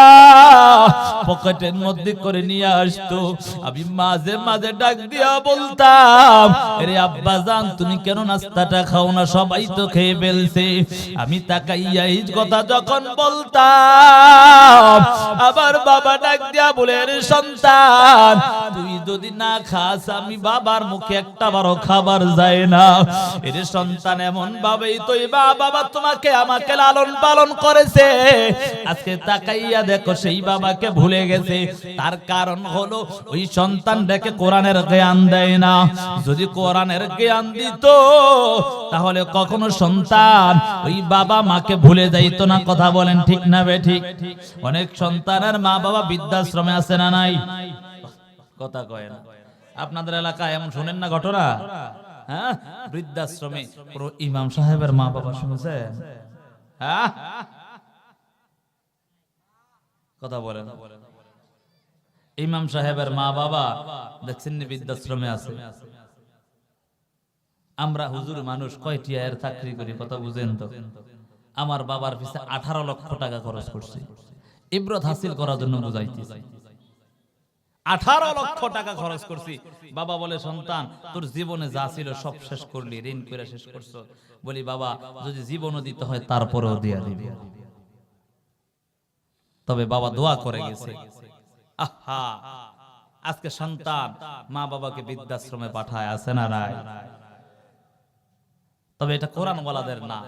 পকেটের মধ্যে করে নিয়ে আসতো। আমি মাঝে মাঝে ডাক দিয়া বলতাম, আরে আব্বা জান তুমি কেন নাস্তাটা খাও না, সবাই তো খেয়ে ফেলছে। আমি তাকাইয়া এই কথা যখন বলতাম, আবার বাবা ডাক দিয়া বলে, আরে সন্তান তুই যদি না খাস আমি বাবার মুখে একটা বারো খাবার যায় না। এরে সন্তান এমন ভাবেই তো বাবা তোমাকে আমাকে লালন পালন করেছে, আজকে তাকাইয়া দেখো সেই বাবাকে ভুলে গেছে। তার কারণ হলো ওই সন্তান দেখে কোরআনের জ্ঞান দেয় না। যদি কোরআনের জ্ঞান দিত তাহলে কখনো সন্তান ওই বাবা মাকে ভুলে যাইতো না, কথা বলেন ঠিক না বেঠিক? অনেক সন্তানের মা বাবা বৃদ্ধাশ্রমে আছে না নাই? কথা কয় না। আপনাদের এলাকায় এমন শুনেন না ঘটনা? হ্যাঁ, বৃদ্ধাশ্রমে পুরো ইমাম সাহেবের মা বাবা শুনেছেন? হ্যাঁ, কথা বলেন। ইমাম সাহেবের মা বাবা দেখছেন বৃদ্ধাশ্রমে আছে। আমরা হুজুর মানুষ কয়টি আয়ের চাকরি করি, কথা বুঝেন তো? আমার বাবার পিছে 18 লক্ষ টাকা খরচ করছি ইবরত হাসিল করার জন্য, বুঝাইতেছি 18 লক্ষ টাকা খরচ করছি। বাবা বলে, সন্তান তোর জীবনে যা ছিল সব শেষ করলি, ঋণ করে শেষ করছো। বলি বাবা যদি জীবনও দিতে হয় তারপরেও দিয়া দিবি। তবে বাবা দোয়া করে গেছে। আহা, আজকে সন্তান মা বাবাকে বৃদ্ধাশ্রমে পাঠায়, আছে না নাই? তবে এটা কোরআন ওয়ালাদের না।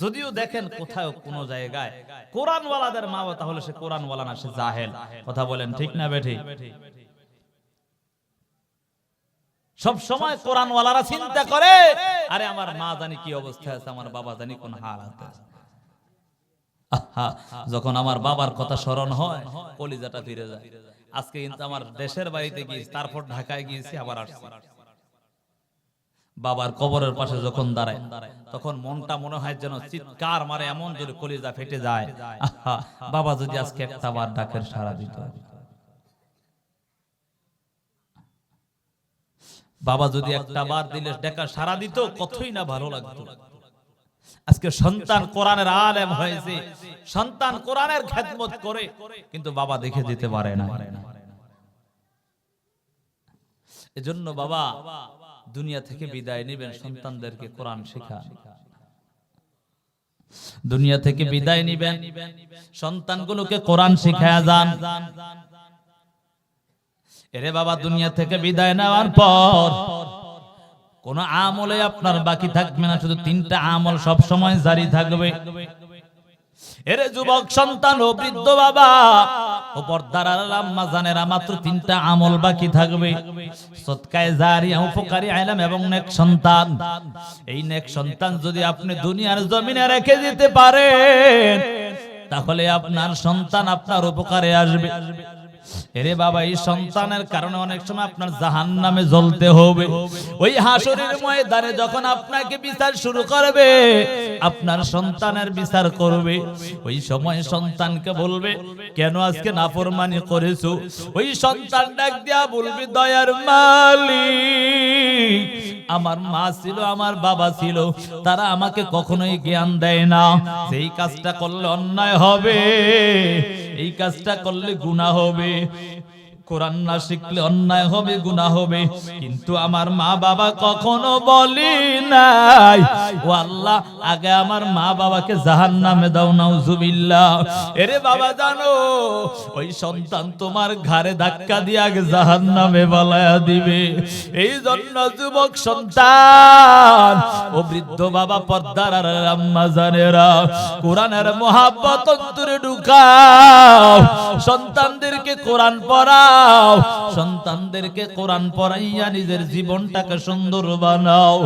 যদিও দেখেন কোথাও কোন জায়গায় কোরআন ওয়ালাদের মা বাবা, তাহলে সে কোরআন ওয়ালা না, সে জাহেল, কথা বলেন ঠিক না বেঠিক? সব সময় কোরআন ওয়ালারা চিন্তা করে, আরে আমার মা জানি কি অবস্থায় আছে, আমার বাবা জানি কোন হালাতে আছে। যখন আমার বাবার কথা স্মরণ হয় কলিজাটা ফিরে যায়। আজকে কিন্তু আমার দেশের বাড়িতে গিয়েছি, তারপর ঢাকায় গিয়েছি, আবার আসছি। বাবার কবরের পাশে যখন দাঁড়ায় তখন মনটা মনে হয় যেন চিৎকার মারে, এমন যদি কলিজা ফেটে যায়। বাবা যদি আজকে একটা বার ডাকের সাড়া দিত, বাবা যদি একটা বার দিলে ডাকার সাড়া দিত, কতই না ভালো লাগতো। আজকে সন্তান কোরআনের আলেম হয়েছে, সন্তান কোরআনের খেদমত করে, কিন্তু বাবা দেখে দিতে পারে না। এজন্য বাবা দুনিয়া থেকে বিদায় নেবেন, সন্তানদেরকে কোরআন শেখান। দুনিয়া থেকে বিদায় নেবেন, সন্তানগুলোকে কোরআন শিখায়া যান। এরে বাবা দুনিয়া থেকে বিদায় নেওয়ার পর কোন আমলে আপনার বাকি থাকবে না, শুধু 3টা আমল সব সময় জারি থাকবে। এরে যুবক সন্তান ও বৃদ্ধ বাবা ও পর্দার আম্মা জানেরা, মাত্র 3টা আমল বাকি থাকবে। সদকায়ে জারিয়া, উপকারী ইলম এবং নেক সন্তান। এই নেক সন্তান যদি আপনি দুনিয়ার জমিনে রেখে দিতে পারেন, তাহলে আপনার সন্তান আপনার উপকারে আসবে। এরে বাবা, এই সন্তানের কারণে অনেক সময় আপনার জাহান্নামে জ্বলতে হবে। ওই হাসরের ময়দানে যখন আপনাকে বিচার শুরু করবে, আপনার সন্তানের বিচার করবে, ওই সময় সন্তানকে বলবে কেন আজকে নাফরমানি করেছো? ওই সন্তান ডাক দিয়া বলবে দয়ার মালিক, আমার মা ছিল, আমার বাবা ছিল, তারা আমাকে কখনোই জ্ঞান দেয় না। সেই কাজটা করলে অন্যায় হবে, এই কাজটা করলে গুনাহ হবে, কোরআন না শিখলে অন্যায় হবে, গুনাহ হবে, কিন্তু আমার মা বাবা কখনো বলি নাই ও আল্লাহ আগে আমার মা বাবাকে জাহান্নামে দাও, নাউজুবিল্লাহ। এরে বাবা জানো, ওই সন্তান তোমার ঘাড়ে ধাক্কা দিয়ে আগে জাহান্নামে বালায়া দিবে। এই জন্য যুবক সন্তান ও বৃদ্ধ বাবা, পর্দার আর আম্মা জানেরা, কোরআনের মহাব্বত অন্তরে ঢুকাও, সন্তানদেরকে কোরআন পড়াও, সন্তানদেরকে কোরআন পড়াইয়া নিজের জীবনটাকে সুন্দর বানাও।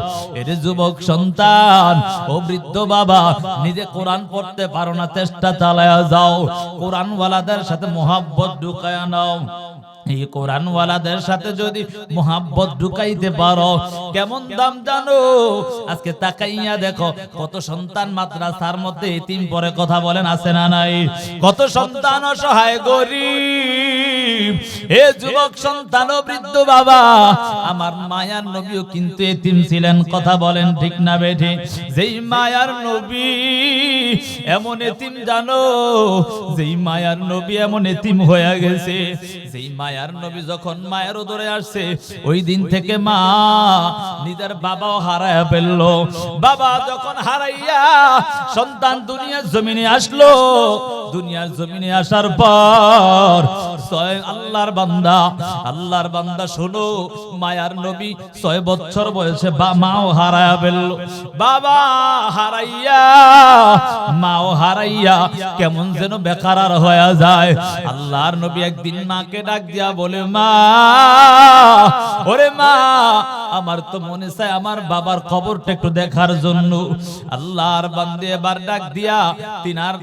এর যুবক সন্তান ও বৃদ্ধ বাবা, নিজে কোরআন পড়তে পারো না, চেষ্টা চালায়া যাও, কোরআনওয়ালাদের সাথে মোহাব্বত ঢুকায়া নাও। এই কোরআনওয়ালাদের সাথে যদি মোহাব্বত ঢুকাইতে পারো, কেমন দাম জানো? আজকে তাকাইয়া দেখো, কত সন্তান মাদ্রাসার মধ্যে এতিম পড়ে, কথা বলেন আছে না নাই? কত সন্তান অসহায় গরিব। হে যুবক সন্তান ও বৃদ্ধ বাবা, আমার মায়ার নবীও কিন্তু এতিম ছিলেন, কথা বলেন ঠিক না বেঠে? যেই মায়ার নবী এমন এতিম জানো, যেই মায়ার নবী এমন এতিম হয়ে গেছে, যেই মায়ার নবী যখন মায়ের উদরে আসছে, ওই দিন থেকে মা নিজের বাবাও হারায়া ফেলল। বাবা যখন হারাইয়া সন্তান দুনিয়ার জমিনে আসলো, দুনিয়ার জমিনে আসার পর স্বয়ং আল্লাহর বান্দা শোনো, মায়ার নবী 6 বছর বয়সে মাও হারায়া ফেলল। বাবা হারাইয়া, মাও হারাইয়া কেমন যেন বেকার হয়ে যায়। আল্লাহর নবী একদিন মাকে ডাক দিয়া বলে, মা, ওরে মা, আমার তো মনে চায় আমার বাবার খবরটা একটু দেখার জন্য। আল্লাহর বান্দে এবার ডাক দিয়া তিনার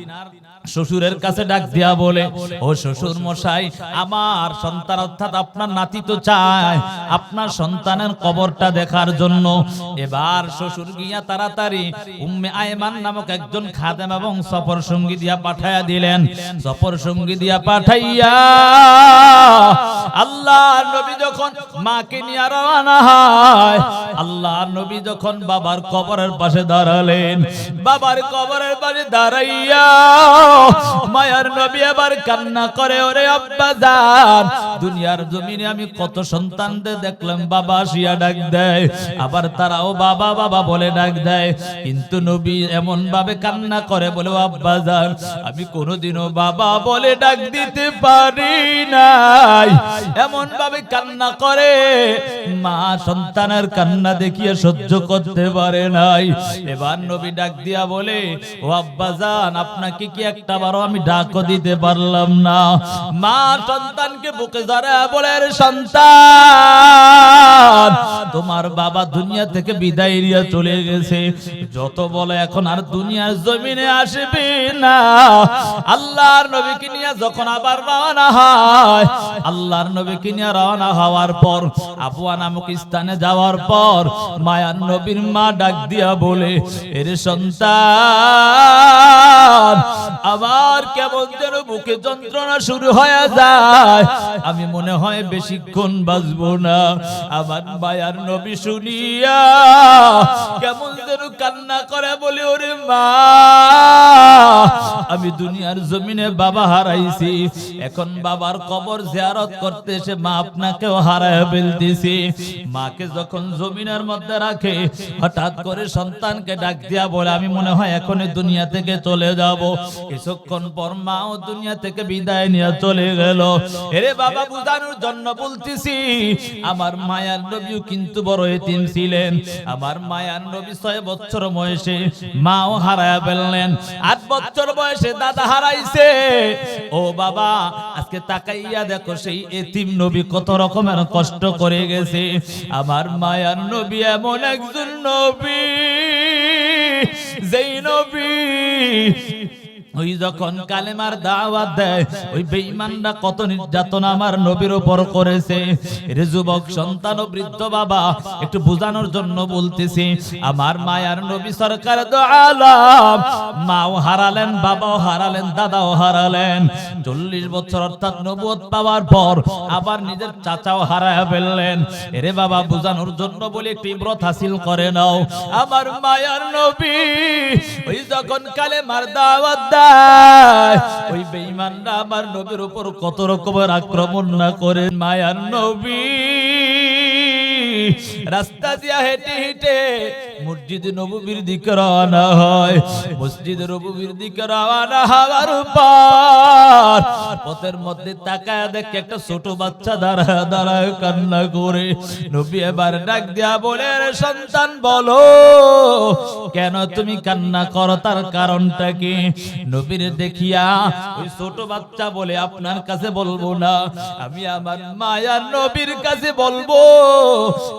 শ্বশুরের কাছে ডাক দিয়া বলে, ও শ্বশুর মশাই, আমার সন্তান অর্থাৎ আপনার নাতি তো চায় আপনার সন্তানের কবরটা দেখার জন্য। এবার শ্বশুর গিয়া তাড়াতাড়ি উম্মে আয়মান নামক একজন খাদেম এবং সফর সঙ্গী দিয়া পাঠাইয়া দিলেন। সফর সঙ্গী দিয়া পাঠাইয়া আল্লাহর নবী যখন মাকে নিয়ে রওনা হয়, আল্লাহর নবী যখন বাবার কবরের পাশে দাঁড়ালেন, বাবার কবরের পাশে দাঁড়াইয়া মায়ার নবী আবার কান্না করে, ওরে আব্বা জান, দুনিয়ার জমিনে আমি কত সন্তানদের দেখলাম বাবা আসিয়া ডাক দেয়, আবার তারাও বাবা বাবা বলে ডাক দেয়, কিন্তু নবী এমন ভাবে কান্না করে বলে, আব্বা জান, আমি কোনোদিনও বাবা বলে ডাক দিতে পারি নাই। এমন ভাবে কান্না করে, মা সন্তানের কান্না দেখিয়ে সহ্য করতে পারে নাই। এবার নবী ডাক দিয়া বলে, ও আব্বা জান, আপনাকে কি একটা বারো আমি ডাকও দিতে পারলাম না? মা সন্তানকে বুকে ধরে বলে, সন্তান, তোমার বাবা দুনিয়া থেকে বিদায় নিয়ে চলে গেছে, যত বলে এখন আর দুনিয়ার জমিনে আসবে না। আল্লাহর নবীকে নিয়ে যখন আবার রওনা হয়, আল্লাহর নবীকে নিয়ে রওনা হওয়ার পর আবওয়া নামক স্থানে যাওয়ার পর মায়ার নবীর মা ডাক দিয়া বলে, এরে সন্তান, আবার কেমন যেন বুকে যন্ত্রণা শুরু হয়ে যায়, আমি মনে হয় বেশিক্ষণ বাঁচবো না। আবার মায়ার নবী শুনিয়া কেমন যেন কান্না করে বলে, ওরে মা, আমি দুনিয়ার জমিনে বাবা হারাইছি, এখন বাবার কবর জিয়ারত করতে এসে মা আপনাকেও হারায় ফেলতেছি। মাকে যখন জমিনের মধ্যে রাখে, হঠাৎ করে সন্তানকে ডাক দিয়া বলে, আমি মনে হয় এখনই দুনিয়া থেকে চলে যাব। কিছুক্ষণ পর মাও দুনিয়া থেকে বিদায় নিয়ে চলে গেল। এরে বাবা, বুঝানোর জন্য বলতেছি, আমার মায়ার নবীও কিন্তু বড় এতিম ছিলেন। আমার মায়ার নবী 6 বছর বয়সে মাও হারায়া ফেললেন, 8 বছর বয়সে দাদা হারাইছে। ও বাবা, আজকে তাকাইয়া দেখো সেই এতিম নবী কত রকমের কষ্ট করে গেছে। আমার মায়ার নবী এমন একজন নবী, যেই নবী ওই যখন কালেমার দাওয়াত দেয় ওই বেঈমানরা কত নির্যাতন আমার নবীর উপর করেছে। রে যুবক সন্তান ও বৃদ্ধ বাবা, একটু বোঝানোর জন্য বলতেছি, আমার মায়ার নবী সরকার দো আলম মাও হারালেন, বাবাও হারালেন, দাদাও হারালেন। 40 বছর অর্থাৎ নবুয়ত পাওয়ার পর আবার নিজের চাচাও হারায়া ফেললেন। এরে বাবা, বোঝানোর জন্য বলে একটু ইবরত হাসিল করে নাও। আমার মায়ার নবী ওই যখন কালেমার দাওয়াত দেয় ওই বেঈমানরা আমার নবীর উপর কত রকমের আক্রমণ না করে। মায়ার নবী রাস্তা দিয়া হেঁটে হেঁটে মসজিদ নববীর দিকে রওনা হয়। মসজিদ নববীর দিকে রওনা হওয়ার পর পথের মধ্যে তাকায় দেখে একটা ছোট বাচ্চা দাঁড়ায় দাঁড়ায় কান্না করে। নবী এবার ডাক দিয়া বলে, রে সন্তান বলো কেন তুমি কান্না করো, তার কারণটা কি? নবীর দেখিয়া ওই ছোট বাচ্চা বলে, আপনার কাছে বলবো না, আমি আমার মায়ার নবীর কাছে বলবো,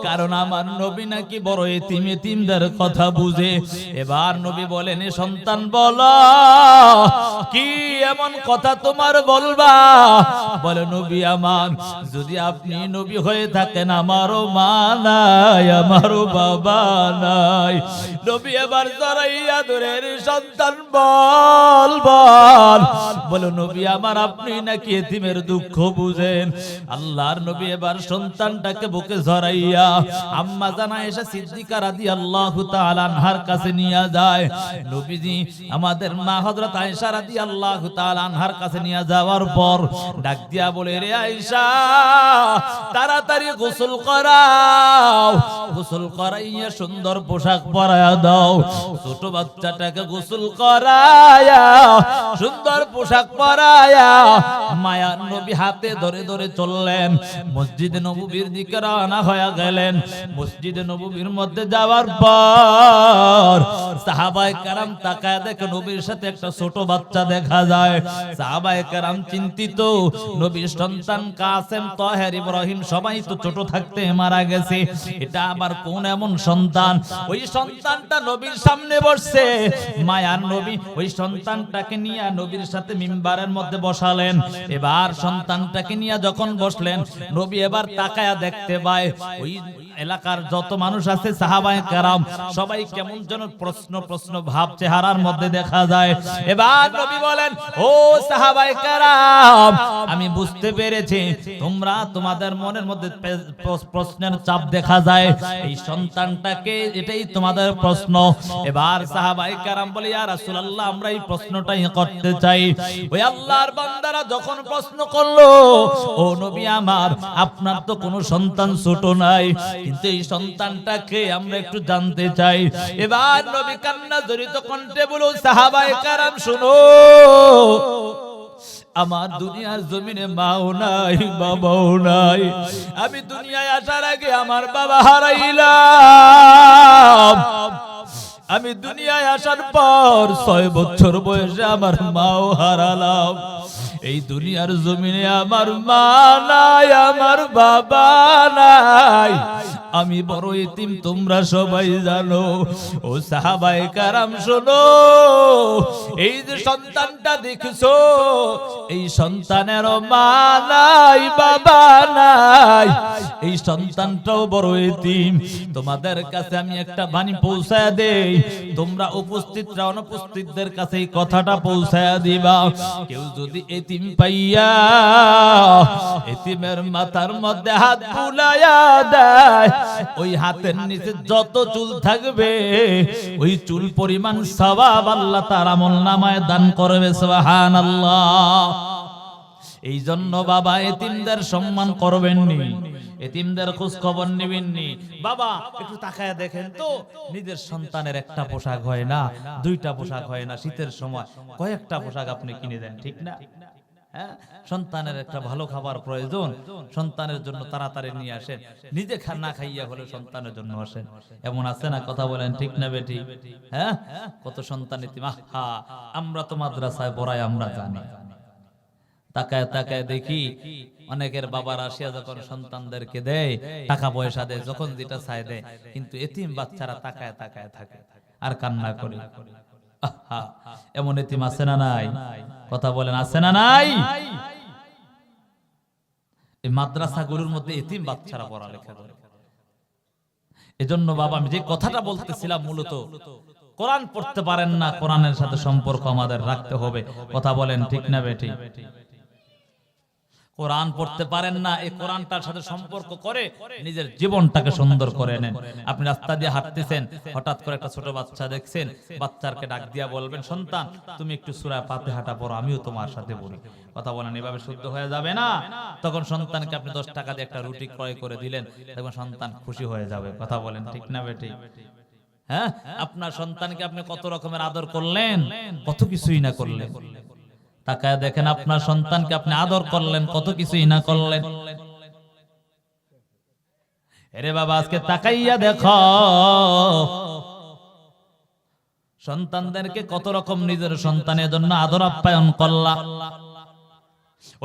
কারণ আমার নবী নাকি বড় এতিম, এতিমদের কথা বুঝে। এবার নবী বলেন, সন্তান বলো কি এমন কথা তোমার বলবা? বলে, নবী আমার, যদি আপনি নবী হয়ে থাকেন আমারও মা নাই, আমারও বাবা নাই। নবী এবার জড়াইয়া ধরে, সন্তান বল বল। বলো, নবী আমার, আপনি নাকি এতিমের দুঃখ বুঝেন। আল্লাহর নবী এবার সন্তানটাকে বুকে জড়াইয়া আম্মা জানা আয়েশা সিদ্দিকা রাদিয়াল্লাহু তাআলা আনহার কাছে নিয়ে যায়। নবীজি আমাদের মা হযরত আয়েশা রাদিয়াল্লাহু তাআলা আনহার কাছে নিয়ে যাওয়ার পর ডাক দিয়া বলে, রে আয়েশা, তাড়াতাড়ি গোসল করাও, গোসল করাইয়া সুন্দর পোশাক পরায়া দাও। ছোট বাচ্চাটাকে গোসল করায়া সুন্দর পোশাক পরায়া মায়ার নবী হাতে ধরে ধরে চললেন। মসজিদে নববীর দিকে রওনা হয়ে গেলেন। মসজিদে নববীর মধ্যে যাওয়ার পর সাহাবায়ে কেরাম তাকায় দেখে নবীর সাথে একটা ছোট বাচ্চা দেখা যায়। সাহাবায়ে কেরাম চিন্তিত, নবীর সন্তান কাসেম, তাহের, ইব্রাহিম সবাই তো ছোট থাকতে মারা গেছে, এটা আবার কোন এমন সন্তান? ওই সন্তানটা নবীর সামনে বসছে। মায়ার নবী ওই সন্তানটাকে নিয়ে নবীর সাথে মিম্বারের মধ্যে বসালেন। এবার সন্তানটাকে নিয়ে যখন বসলেন, নবী এবার তাকায়া দেখতে পায় ওই এলাকার যত মানুষ আছে সাহাবায়ে কেরাম সবাই কেমন যেন প্রশ্ন প্রশ্ন ভাব চেহারার মধ্যে দেখা যায়। এবার নবী বলেন, ও সাহাবায়ে কেরাম, আমি বুঝতে পেরেছি তোমরা, তোমাদের মনের মধ্যে প্রশ্নের চাপ দেখা যায়, এই সন্তানটাকে, এটাই তোমাদের প্রশ্ন। এবার সাহাবায়ে কেরাম বলে, ইয়া রাসূলুল্লাহ, আমরা এই প্রশ্নটাই করতে চাই। ওই আল্লাহর বান্দারা যখন প্রশ্ন করলো, ও নবী আমার, আপনার তো কোনো সন্তান ছোট নাই, কিন্তু এই সন্তানটাকে আমরা একটু জানতে চাই। এবার নবী কান্না জড়িত কণ্ঠে বলো, সাহাবায়ে কেরাম শুনো, আমার দুনিয়ার জমিনে মাও নাই, বাবাও নাই। আমি দুনিয়ায় আসার আগে আমার বাবা হারাইলাম। আমি দুনিয়ায় আসার পর 6 বছর বয়সে আমার মাও হারালাম। এই দুনিয়ার জমিনে আমার মা নাই, আমার বাবা নাই, আমি বড় এতিম, তোমরা সবাই জানো। ও সাহাবায়ে কেরাম শোনো, এই যে সন্তানটা দেখছো, এই সন্তানের মা নাই, বাবা নাই, এই সন্তানটাও বড় এতিম। তোমাদের কাছে আমি একটা বাণী পৌঁছায় দেই, তোমরা উপস্থিতরা অনুপস্থিতদের কাছে এই কথাটা পৌঁছায় দিবা। কেউ যদি এতিম পাইয়া এতিমের মাথার মধ্যে হাত বুলাইয়া দেয়, ওই হাতের নিচে যত চুল থাকবে ওই চুল পরিমাণ সওয়াব আল্লাহ তার আমলনামায় দান করবে। সুবহানাল্লাহ। এই জন্য বাবা, এতিমদের সম্মান করবেননি, এতিমদের খোঁজ খবর নেবেননি। বাবা, একটু তাকায় দেখেন তো, নিজের সন্তানের একটা পোশাক হয় না, 2টা পোশাক হয় না, শীতের সময় কয়েকটা পোশাক আপনি কিনে দেন, ঠিক না? হ্যাঁ, সন্তানের একটা ভালো খাবার প্রয়োজন, সন্তানের জন্য তাড়াতাড়ি নিয়ে আসেন, নিজে না খাইয়া হলে সন্তানের জন্য আসেন। এমন আছে না? কথা বলেন, ঠিক না বেটি? হ্যাঁ, কত সন্তান এতিম। আহা, আমরা তো মাদ্রাসায় পড়াই, আমরা জানি। তাকায় তাকায় দেখি অনেকের বাবার আসিয়া যখন সন্তানদেরকে দেয়, টাকা পয়সা দেয়, যখন যেটা চায় দেয়, কিন্তু এতিম বাচ্চারা তাকায় তাকায় থাকে আর কান্না করে। আহা, এমন এতিম আছে না নাই? কথা বলেন, আছে না নাই? এই মাদ্রাসাগুলোর মধ্যে এতিম বাচ্চারা পড়ালেখা করে। এজন্য বাবা আমি যে কথাটা বলতেছিলাম, মূলত কোরআন পড়তে পারেন না, কোরআনের সাথে সম্পর্ক আমাদের রাখতে হবে। কথা বলেন ঠিক না বেঠিক? কোরআন পড়তে পারেন না, এই কোরআনটার সাথে সম্পর্ক করে নিজের জীবনটাকে সুন্দর করে নেন। আপনি রাস্তা দিয়ে হাঁটতেছেন, হঠাৎ করে একটা ছোট বাচ্চা দেখছেন, বাচ্চাকে ডাক দিয়া বলবেন, সন্তান তুমি একটু সূরা ফাতিহাটা পড়ো, আমিও তোমার সাথে পড়ি। কথা বলেন, এভাবে শুদ্ধ হয়ে যাবে না? তখন সন্তানকে আপনি 10 টাকা দিয়ে একটা রুটি ক্রয় করে দিলেন, তখন সন্তান খুশি হয়ে যাবে। কথা বলেন ঠিক না বেঠিক? হ্যাঁ, আপনার সন্তানকে আপনি কত রকমের আদর করলেন, কত কিছুই না করলেন। তাকায় দেখেন আপনার সন্তানকে আপনি আদর করলেন, কত কিছুই না করলেন। আরে বাবা, আজকে তাকাইয়া দেখো সন্তানদেরকে কত রকম নিজের সন্তানের জন্য আদর আপ্যায়ন করলা।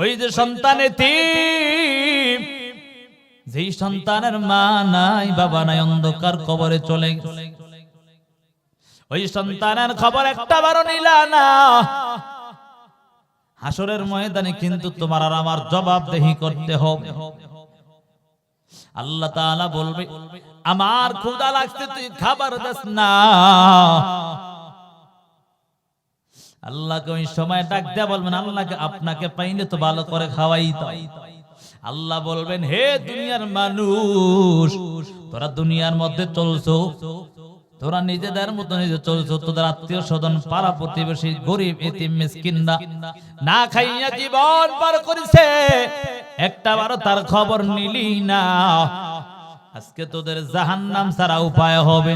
ওই যে সন্তান এতিম, যেই সন্তানের মা নাই বাবা নাই, অন্ধকার কবরে চলে গেছে, ওই সন্তানের খবর একটা বারো নিলা না। হাসরের ময়দানে কিন্তু তোমার আর আমার জবাবদেহি করতে হবে। আল্লাহ তাআলা বলবে, আমার ক্ষুধা লাগছে তুই খাবার দাস না। আল্লাহকে ওই সময় ডাক দেয়া বলবেন, আল্লাহকে আপনাকে পাইলে তো ভালো করে খাওয়াইতাম। আল্লাহ বলবেন, হে দুনিয়ার মানুষ, তোরা দুনিয়ার মধ্যে চলছো, তোরা নিজেদের মতো নিজে চলছো, তোদের আত্মীয় স্বজন পাড়া প্রতিবেশী গরিব এতিম মিসকিনরা না খাইয়া জীবন পার করেছে, একটা বারো তার খবর নিলি না। আজকে তোদের জাহান্নাম ছাড়া উপায় হবে।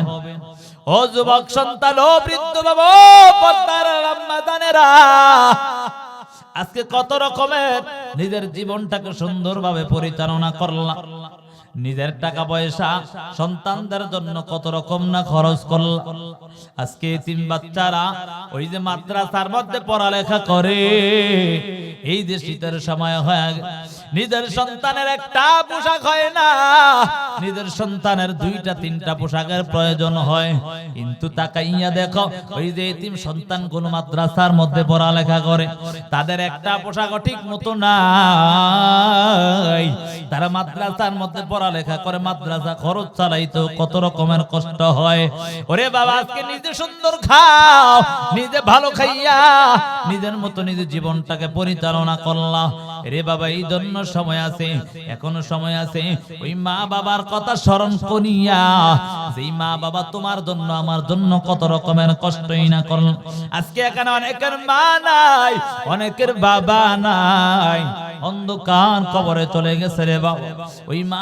ও যুবক সন্তান, ও বৃদ্ধ বাবা, পদ্মার আম্মাজানেরা, আজকে কত রকমের নিজের জীবনটাকে সুন্দরভাবে পরিচালনা করলাম, নিজের টাকা পয়সা সন্তানদের জন্য কত রকম না খরচ করল। আজকে এতিম বাচ্চারা ওই যে মাদ্রাসার মধ্যে পড়ালেখা করে, এই যে শীতের সময় হয়, নিজের সন্তানের একটা পোশাক হয় না, নিজের সন্তানের 2টা 3টা পোশাকের প্রয়োজন হয়। কিন্তু তাকাইয়া দেখো, ওই যে এতিম সন্তান কোন মাদ্রাসার মধ্যে পড়ালেখা করে, তাদের একটা পোশাক ঠিক মতো নাই। তারা মাদ্রাসার মধ্যে পড়ালেখা করে, মাদ্রাসা খরচ চালাইতো কত রকমের কষ্ট হয়। ওরে বাবা, আজকে নিজে সুন্দর খাও, নিজে ভালো খাইয়া নিজের মতো নিজের জীবনটাকে পরিচালনা করলা। রে বাবা, এই জন্য সময় আছে, এখনো সময় আছে। ওই মা বাবার কথা স্মরণ করিয়া, যেই মা বাবা তোমার জন্য আমার জন্য কত রকমের কষ্টই না করল। আজকে এখানে অনেকের মা নাই, অনেকের বাবা নাই, অন্ধকার কবরে চলে গেছে রে বাবা। ওই মা